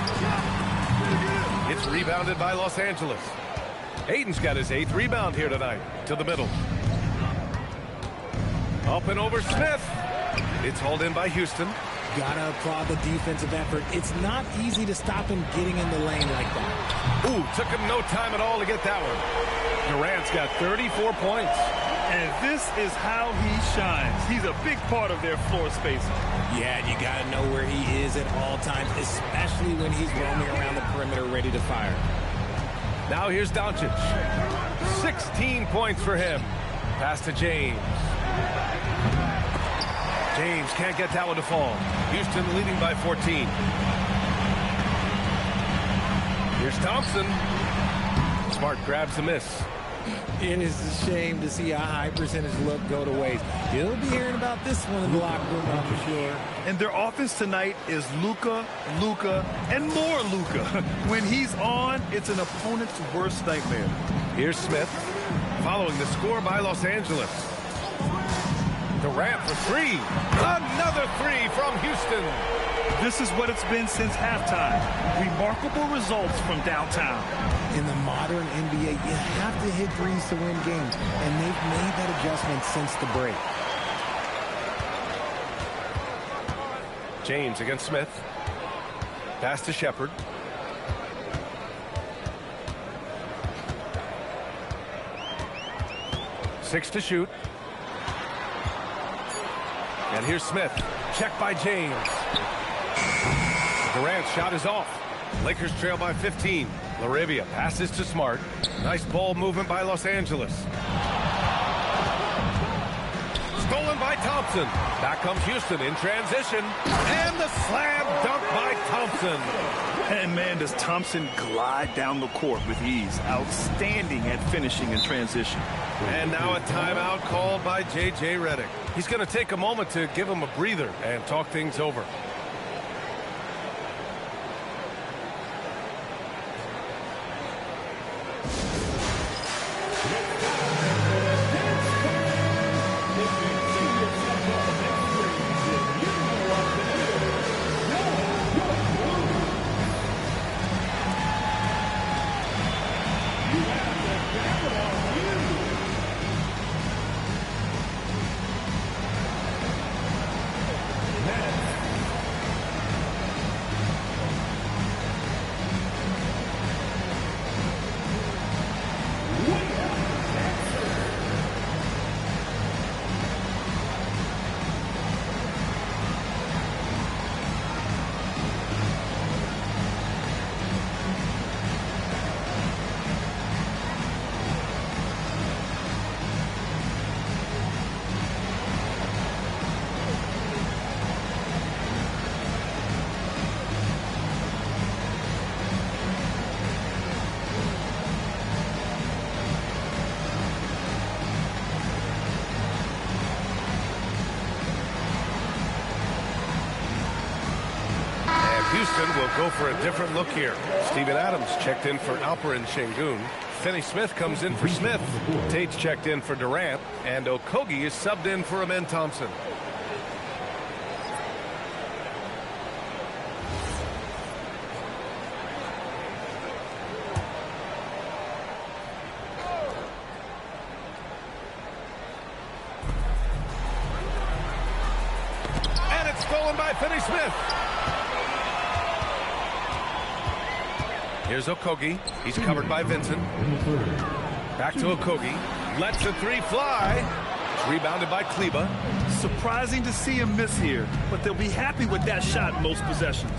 Speaker 1: It's rebounded by Los Angeles. Hayden's got his 8th rebound here tonight. To the middle. Up and over Smith. It's hauled in by Houston.
Speaker 3: Gotta applaud the defensive effort. It's not easy to stop him getting in the lane like that.
Speaker 1: Ooh, took him no time at all to get that one. Durant's got 34 points.
Speaker 2: And this is how he shines. He's a big part of their floor spacing.
Speaker 3: Yeah, you gotta know where he is at all times, especially when he's roaming around the perimeter ready to fire.
Speaker 1: Now here's Doncic. 16 points for him. Pass to James. James can't get that one to fall. Houston leading by 14. Here's Thompson. Smart grabs the miss.
Speaker 3: It is a shame to see a high percentage look go to waste. You'll be hearing about this one in the locker room, I'm for sure.
Speaker 2: And their offense tonight is Luka, and more Luka. When he's on, it's an opponent's worst nightmare.
Speaker 1: Here's Smith. Following the score by Los Angeles. Durant for 3. Another 3 from Houston.
Speaker 2: This is what it's been since halftime. Remarkable results from downtown.
Speaker 3: In the modern NBA, you have to hit threes to win games, and they've made that adjustment since the break.
Speaker 1: James against Smith. Pass to Shepard. Six to shoot. And here's Smith. Checked by James. Durant's shot is off. Lakers trail by 15. LaRavia passes to Smart. Nice ball movement by Los Angeles. Stolen by Thompson. Back comes Houston in transition. And the slam dunk by Thompson.
Speaker 2: And man, does Thompson glide down the court with ease. Outstanding at finishing in transition.
Speaker 1: And now a timeout called by J.J. Redick. He's going to take a moment to give him a breather and talk things over. Houston will go for a different look here. Steven Adams checked in for Alperen Şengün. Finney Smith comes in for Smith. Tate's checked in for Durant. And Okogie is subbed in for Amen Thompson. And it's stolen by Finney Smith. Here's Okogie. He's covered by Vincent. Back to Okogie. Lets the three fly. It's rebounded by Kleba.
Speaker 2: Surprising to see him miss here, but they'll be happy with that shot most possessions.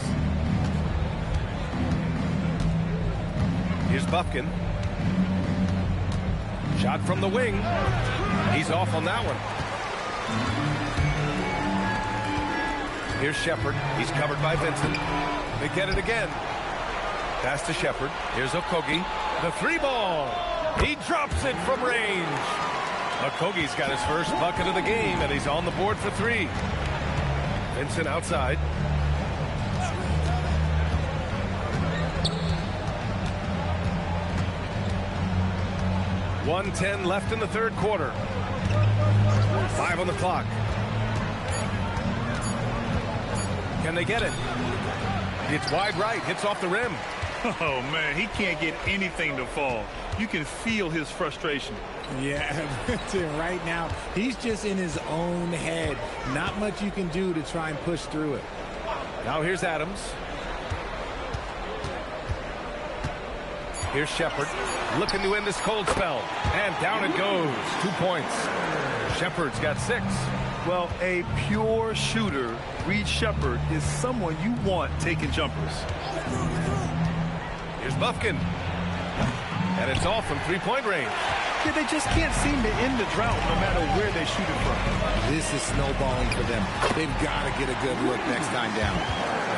Speaker 1: Here's Bufkin. Shot from the wing. He's off on that one. Here's Shepard. He's covered by Vincent. They get it again. Pass to Shepard. Here's Okogie. The three ball. He drops it from range. Okogie's got his first bucket of the game, and he's on the board for three. Vincent outside. .110 left in the third quarter. 5 on the clock. Can they get it? It's wide right. Hits off the rim.
Speaker 2: Oh, man, he can't get anything to fall. You can feel his frustration.
Speaker 3: Yeah, right now, he's just in his own head. Not much you can do to try and push through it.
Speaker 1: Now here's Adams. Here's Shepard. Looking to end this cold spell. And down it goes. 2 points. Shepard's got 6.
Speaker 2: Well, a pure shooter, Reed Shepard, is someone you want taking jumpers.
Speaker 1: Here's Bufkin. And it's off from three-point range.
Speaker 2: Yeah, they just can't seem to end the drought no matter where they shoot it from.
Speaker 3: This is snowballing for them. They've got to get a good look next time down.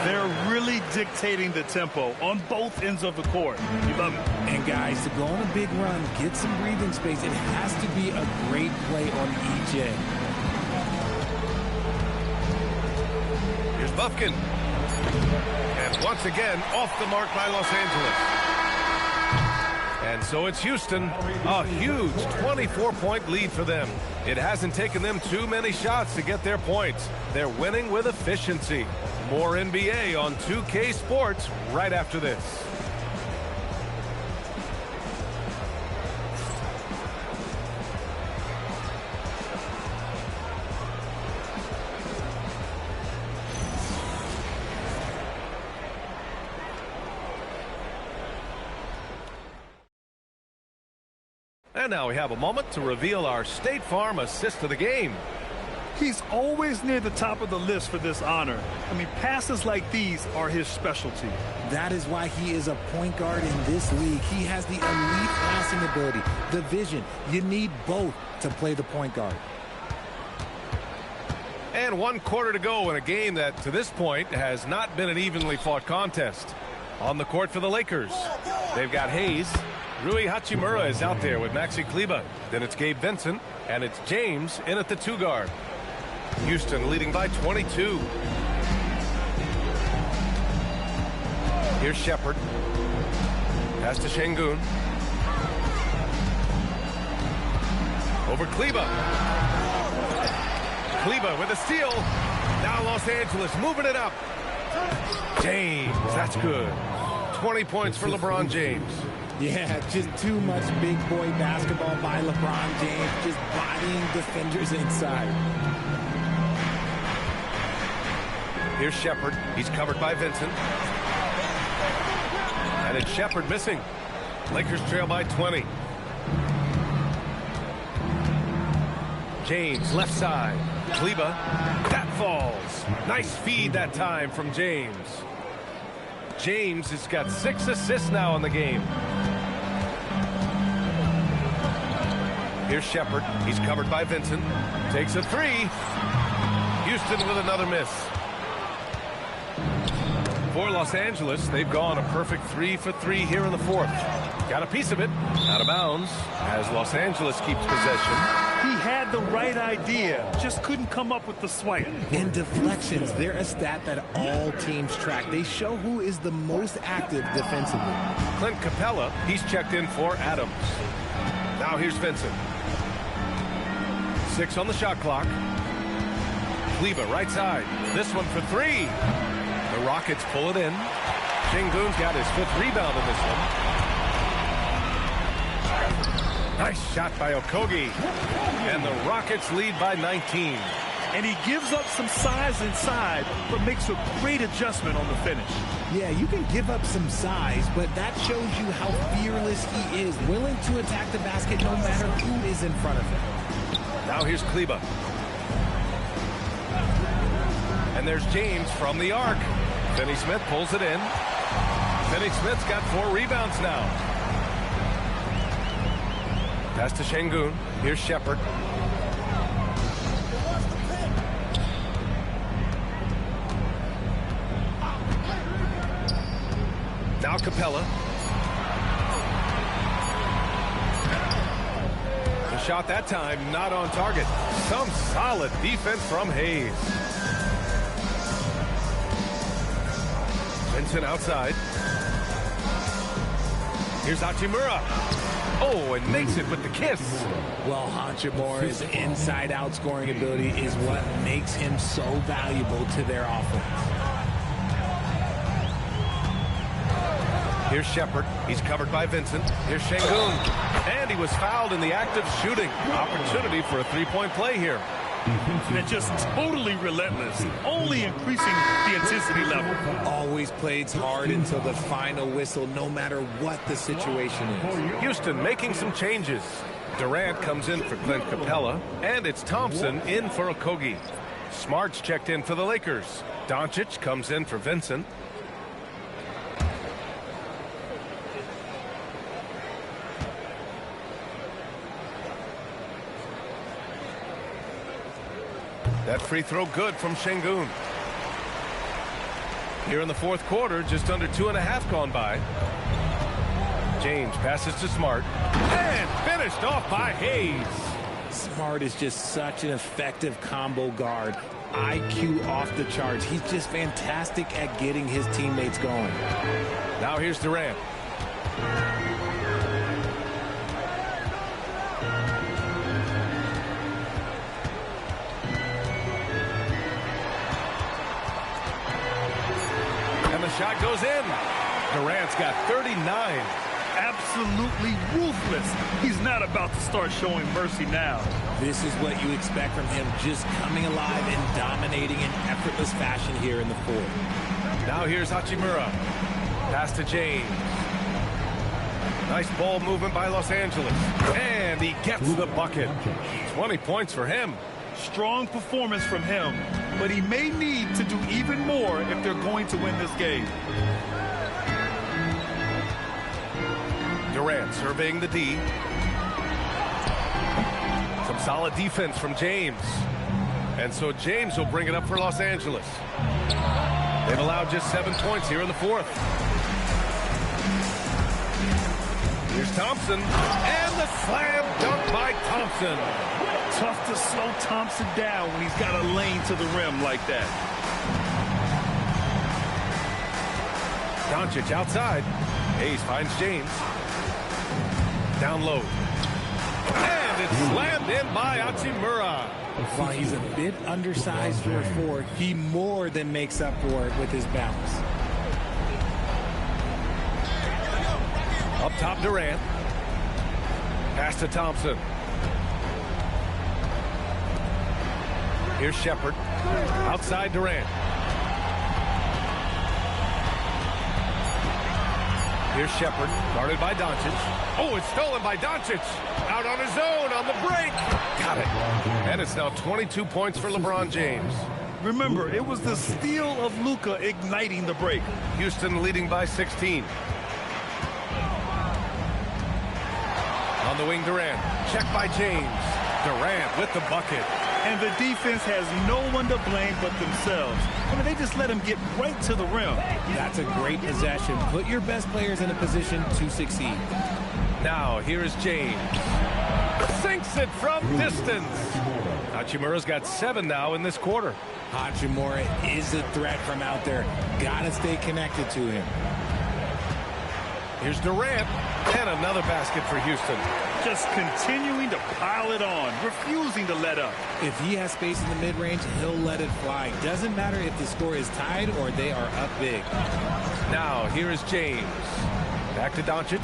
Speaker 2: They're really dictating the tempo on both ends of the court. You love it.
Speaker 3: And guys, to go on a big run, get some breathing space, it has to be a great play on each end.
Speaker 1: Here's Bufkin. And once again, off the mark by Los Angeles. And so it's Houston. A huge 24-point lead for them. It hasn't taken them too many shots to get their points. They're winning with efficiency. More NBA on 2K Sports right after this. And now we have a moment to reveal our State Farm assist of the game.
Speaker 2: He's always near the top of the list for this honor. I mean, passes like these are his specialty.
Speaker 3: That is why he is a point guard in this league. He has the elite passing ability, the vision. You need both to play the point guard.
Speaker 1: And 1 quarter to go in a game that, to this point, has not been an evenly fought contest. On the court for the Lakers, they've got Hayes. Rui Hachimura is out there with Maxi Kleber. Then it's Gabe Vincent, and it's James in at the 2 guard. Houston leading by 22. Here's Shepard. Pass to Şengün. Over Kleber. Kleber with a steal. Now Los Angeles moving it up. James, that's good. 20 points for LeBron James.
Speaker 3: Yeah, just too much big boy basketball by LeBron James, just bodying defenders inside.
Speaker 1: Here's Shepard. He's covered by Vincent. And it's Shepard missing. Lakers trail by 20. James, left side. Kleber. That falls. Nice feed that time from James. James has got 6 assists now in the game. Here's Shepard. He's covered by Vincent. Takes a 3. Houston with another miss. For Los Angeles, they've gone a perfect 3 for 3 here in the 4th. Got a piece of it. Out of bounds as Los Angeles keeps possession.
Speaker 2: He had the right idea, just couldn't come up with the swipe.
Speaker 3: And deflections, they're a stat that all teams track. They show who is the most active defensively.
Speaker 1: Clint Capella, he's checked in for Adams. Now here's Vincent. 6 on the shot clock. Kleber, right side. This one for 3. The Rockets pull it in. Şengün's got his 5th rebound in this one. Nice shot by Okogie. And the Rockets lead by 19.
Speaker 2: And he gives up some size inside, but makes a great adjustment on the finish.
Speaker 3: Yeah, you can give up some size, but that shows you how fearless he is, willing to attack the basket no matter who is in front of him.
Speaker 1: Now here's Kleber. And there's James from the arc. Finney Smith pulls it in. Finney Smith's got 4 rebounds now. Pass to Şengün. Here's Shepard. Now Capella. The shot that time not on target. Some solid defense from Hayes. Vincent outside. Here's Hachimura. Oh, and makes it with the kiss.
Speaker 3: Well, Hachimura's inside-out scoring ability is what makes him so valuable to their offense.
Speaker 1: Here's Shepard. He's covered by Vincent. Here's Şengün. And he was fouled in the act of shooting. Opportunity for a 3-point play here.
Speaker 2: And just totally relentless, only increasing the intensity level.
Speaker 3: Always plays hard until the final whistle, no matter what the situation is.
Speaker 1: Houston making some changes. Durant comes in for Clint Capella, and it's Thompson in for Okogie. Smart's checked in for the Lakers. Doncic comes in for Vincent. That free throw good from Şengün. Here in the 4th quarter, just under 2.5 gone by. James passes to Smart. And finished off by Hayes.
Speaker 3: Smart is just such an effective combo guard. IQ off the charts. He's just fantastic at getting his teammates going.
Speaker 1: Now here's Durant. Shot goes in. Durant's got 39.
Speaker 2: Absolutely ruthless. He's not about to start showing mercy now.
Speaker 3: This is what you expect from him, just coming alive and dominating in effortless fashion here in the 4th.
Speaker 1: Now here's Hachimura. Pass to James. Nice ball movement by Los Angeles. And he gets the bucket. 20 points for him.
Speaker 2: Strong performance from him, but he may need to do even more if they're going to win this game.
Speaker 1: Durant surveying the D. Some solid defense from James. And so James will bring it up for Los Angeles. They've allowed just 7 points here in the fourth. Here's Thompson. And the slam dunk by Thompson.
Speaker 2: Tough to slow Thompson down when he's got a lane to the rim like that.
Speaker 1: Doncic outside. Hayes finds James. Down low. And it's slammed in by Hachimura.
Speaker 3: While he's a bit undersized for a 4, he more than makes up for it with his bounce.
Speaker 1: Up top, Durant. Pass to Thompson. Here's Shepard. Outside Durant. Here's Shepard, guarded by Doncic. Oh, it's stolen by Doncic. Out on his own on the break. Got it. And it's now 22 points for LeBron James.
Speaker 2: Remember, it was the steal of Luka igniting the break.
Speaker 1: Houston leading by 16. On the wing, Durant. Check by James. Durant with the bucket.
Speaker 2: And the defense has no one to blame but themselves. I mean, they just let him get right to the rim.
Speaker 3: That's a great possession. Put your best players in a position to succeed.
Speaker 1: Now, here is James. Sinks it from distance. Hachimura's got 7 now in this quarter.
Speaker 3: Hachimura is a threat from out there. Gotta stay connected to him.
Speaker 1: Here's Durant. And another basket for Houston.
Speaker 2: Just continuing to pile it on, refusing to let up.
Speaker 3: If he has space in the mid-range, he'll let it fly. Doesn't matter if the score is tied or they are up big.
Speaker 1: Now, here is James. Back to Doncic.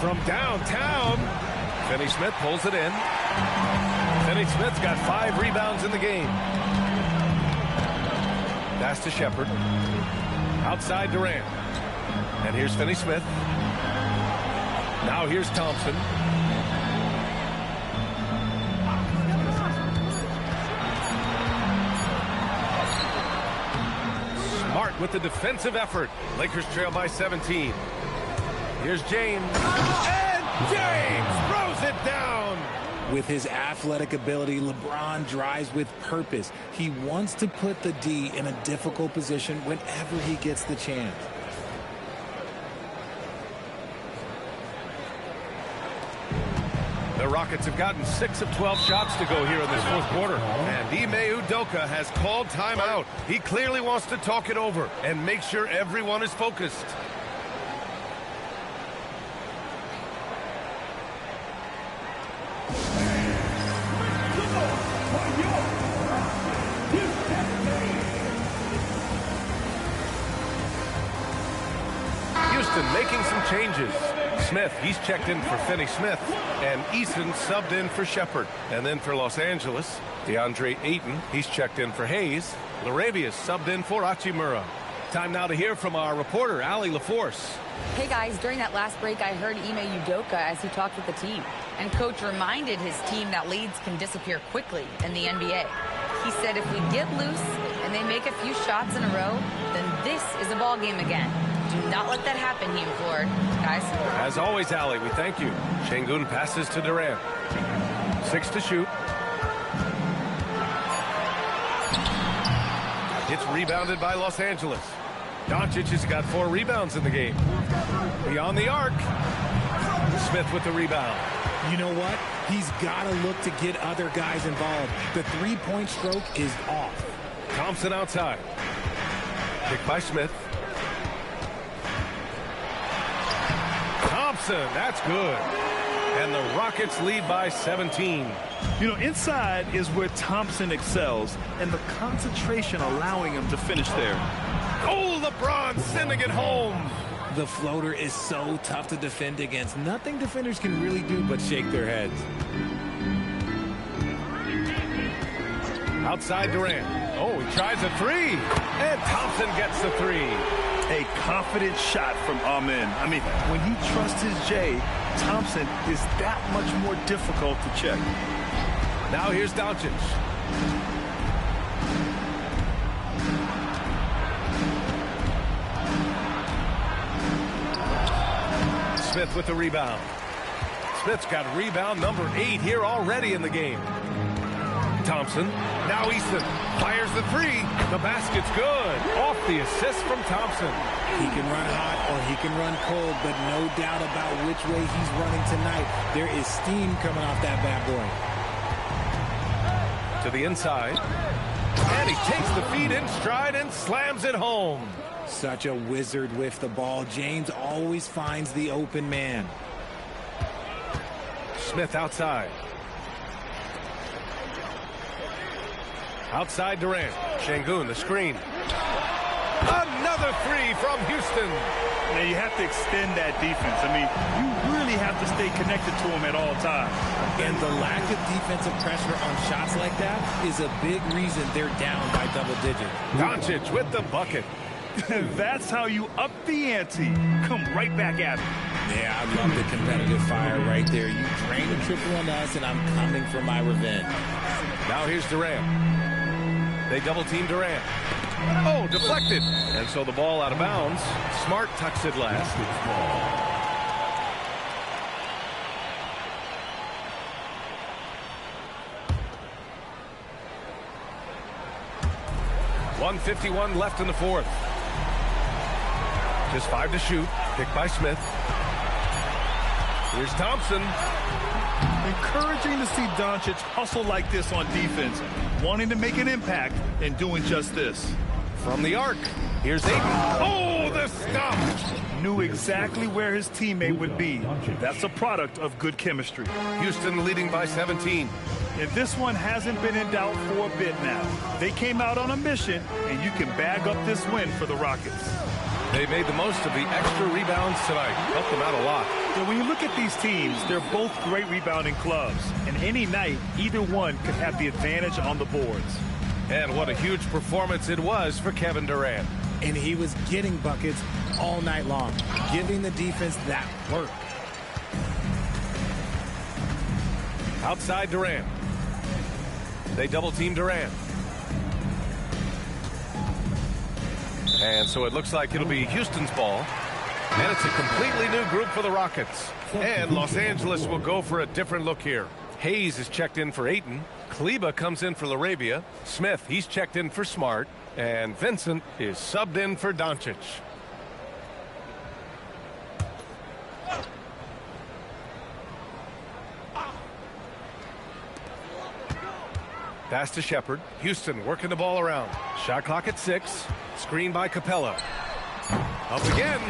Speaker 1: From downtown. Finney-Smith pulls it in. Finney-Smith's got 5 rebounds in the game. Pass to Shepard. Outside Durant. And here's Finney-Smith. Now here's Thompson. Smart with the defensive effort. Lakers trail by 17. Here's James. And James throws it down.
Speaker 3: With his athletic ability, LeBron drives with purpose. He wants to put the D in a difficult position whenever he gets the chance.
Speaker 1: The Rockets have gotten 6 of 12 shots to go here in this fourth quarter. And Ime Udoka has called timeout. He clearly wants to talk it over and make sure everyone is focused. Houston making some changes. Smith, he's checked in for Finney-Smith, and Eason subbed in for Shepard. And then for Los Angeles, DeAndre Ayton, he's checked in for Hayes. LaRavia subbed in for Hachimura. Time now to hear from our reporter, Allie LaForce.
Speaker 4: Hey guys, during that last break, I heard Ime Udoka as he talked with the team. And coach reminded his team that leads can disappear quickly in the NBA. He said if we get loose and they make a few shots in a row, then this is a ball game again. Do not let that happen, he implored. Guys.
Speaker 1: As always, Allie, we thank you. Şengün passes to Durant. 6 to shoot. It's rebounded by Los Angeles. Doncic has got 4 rebounds in the game. Beyond the arc. Smith with the rebound.
Speaker 3: You know what? He's got to look to get other guys involved. The three-point stroke is off.
Speaker 1: Thompson outside. Picked by Smith. Thompson, that's good. And the Rockets lead by 17.
Speaker 2: You know, inside is where Thompson excels, and the concentration allowing him to finish there.
Speaker 1: Oh, LeBron sending it home.
Speaker 3: The floater is so tough to defend against. Nothing defenders can really do but shake their heads.
Speaker 1: Outside Durant. Oh, he tries a 3. And Thompson gets the 3.
Speaker 2: A confident shot from Amen. I mean, when he trusts his J, Thompson is that much more difficult to check.
Speaker 1: Now here's Doncic. Smith with the rebound. Smith's got rebound number 8 here already in the game. Thompson. Now Easton fires the 3. The basket's good. Off the assist from Thompson.
Speaker 3: He can run hot or he can run cold, but no doubt about which way he's running tonight. There is steam coming off that bad boy.
Speaker 1: To the inside. And he takes the feed in stride and slams it home.
Speaker 3: Such a wizard with the ball. James always finds the open man.
Speaker 1: Smith outside. Outside Durant. Şengün, the screen. Another 3 from Houston.
Speaker 2: Now you have to extend that defense. I mean, you really have to stay connected to him at all times.
Speaker 3: And the lack of defensive pressure on shots like that is a big reason they're down by double digits.
Speaker 1: Doncic with the bucket.
Speaker 2: That's how you up the ante. Come right back at him.
Speaker 3: Yeah, I love the competitive fire right there. You drain a triple on us, and I'm coming for my revenge.
Speaker 1: Now here's Durant. They double-team Durant. Oh, deflected. And so the ball out of bounds. Smart tucks it last. .151 left in the fourth. Just 5 to shoot. Picked by Smith. Here's Thompson.
Speaker 2: Encouraging to see Doncic hustle like this on defense, wanting to make an impact and doing just this.
Speaker 1: From the arc, here's Ayton. Oh, the stop!
Speaker 2: Knew exactly where his teammate would be. That's a product of good chemistry.
Speaker 1: Houston leading by 17.
Speaker 2: And this one hasn't been in doubt for a bit now. They came out on a mission, and you can bag up this win for the Rockets.
Speaker 1: They made the most of the extra rebounds tonight. Helped them out a lot.
Speaker 2: And when you look at these teams, they're both great rebounding clubs. And any night, either one could have the advantage on the boards.
Speaker 1: And what a huge performance it was for Kevin Durant.
Speaker 3: And he was getting buckets all night long, giving the defense that work.
Speaker 1: Outside Durant. They double-team Durant. And so it looks like it'll be Houston's ball. And it's a completely new group for the Rockets. And Los Angeles will go for a different look here. Hayes is checked in for Ayton. Kleba comes in for Laravia. Smith, he's checked in for Smart. And Vincent is subbed in for Doncic. Pass to Shepard. Houston working the ball around. Shot clock at 6. Screen by Capella. Up again.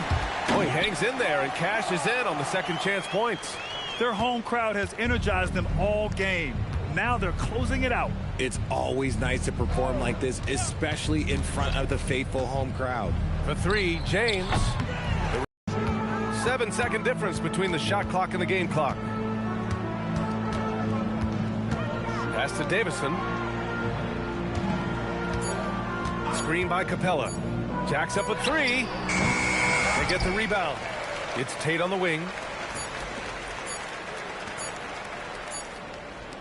Speaker 1: Oh, he hangs in there and cashes in on the second chance points.
Speaker 2: Their home crowd has energized them all game. Now they're closing it out.
Speaker 3: It's always nice to perform like this, especially in front of the faithful home crowd.
Speaker 1: For 3, James. 7-second difference between the shot clock and the game clock. Pass to Davison. Screen by Capella. Jacks up a 3. They get the rebound. It's Tate on the wing.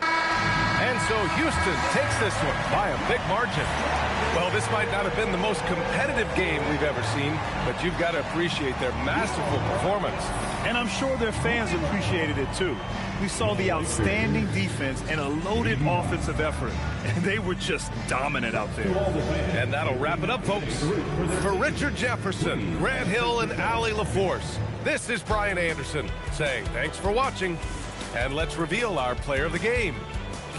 Speaker 1: And so Houston takes this one by a big margin. Well, this might not have been the most competitive game we've ever seen, but you've got to appreciate their masterful performance.
Speaker 2: And I'm sure their fans appreciated it too. We saw the outstanding defense and a loaded offensive effort, and they were just dominant out there.
Speaker 1: And that'll wrap it up, folks. For Richard Jefferson, Grant Hill, and Allie LaForce, this is Brian Anderson saying thanks for watching, and let's reveal our player of the game,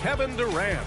Speaker 1: Kevin Durant.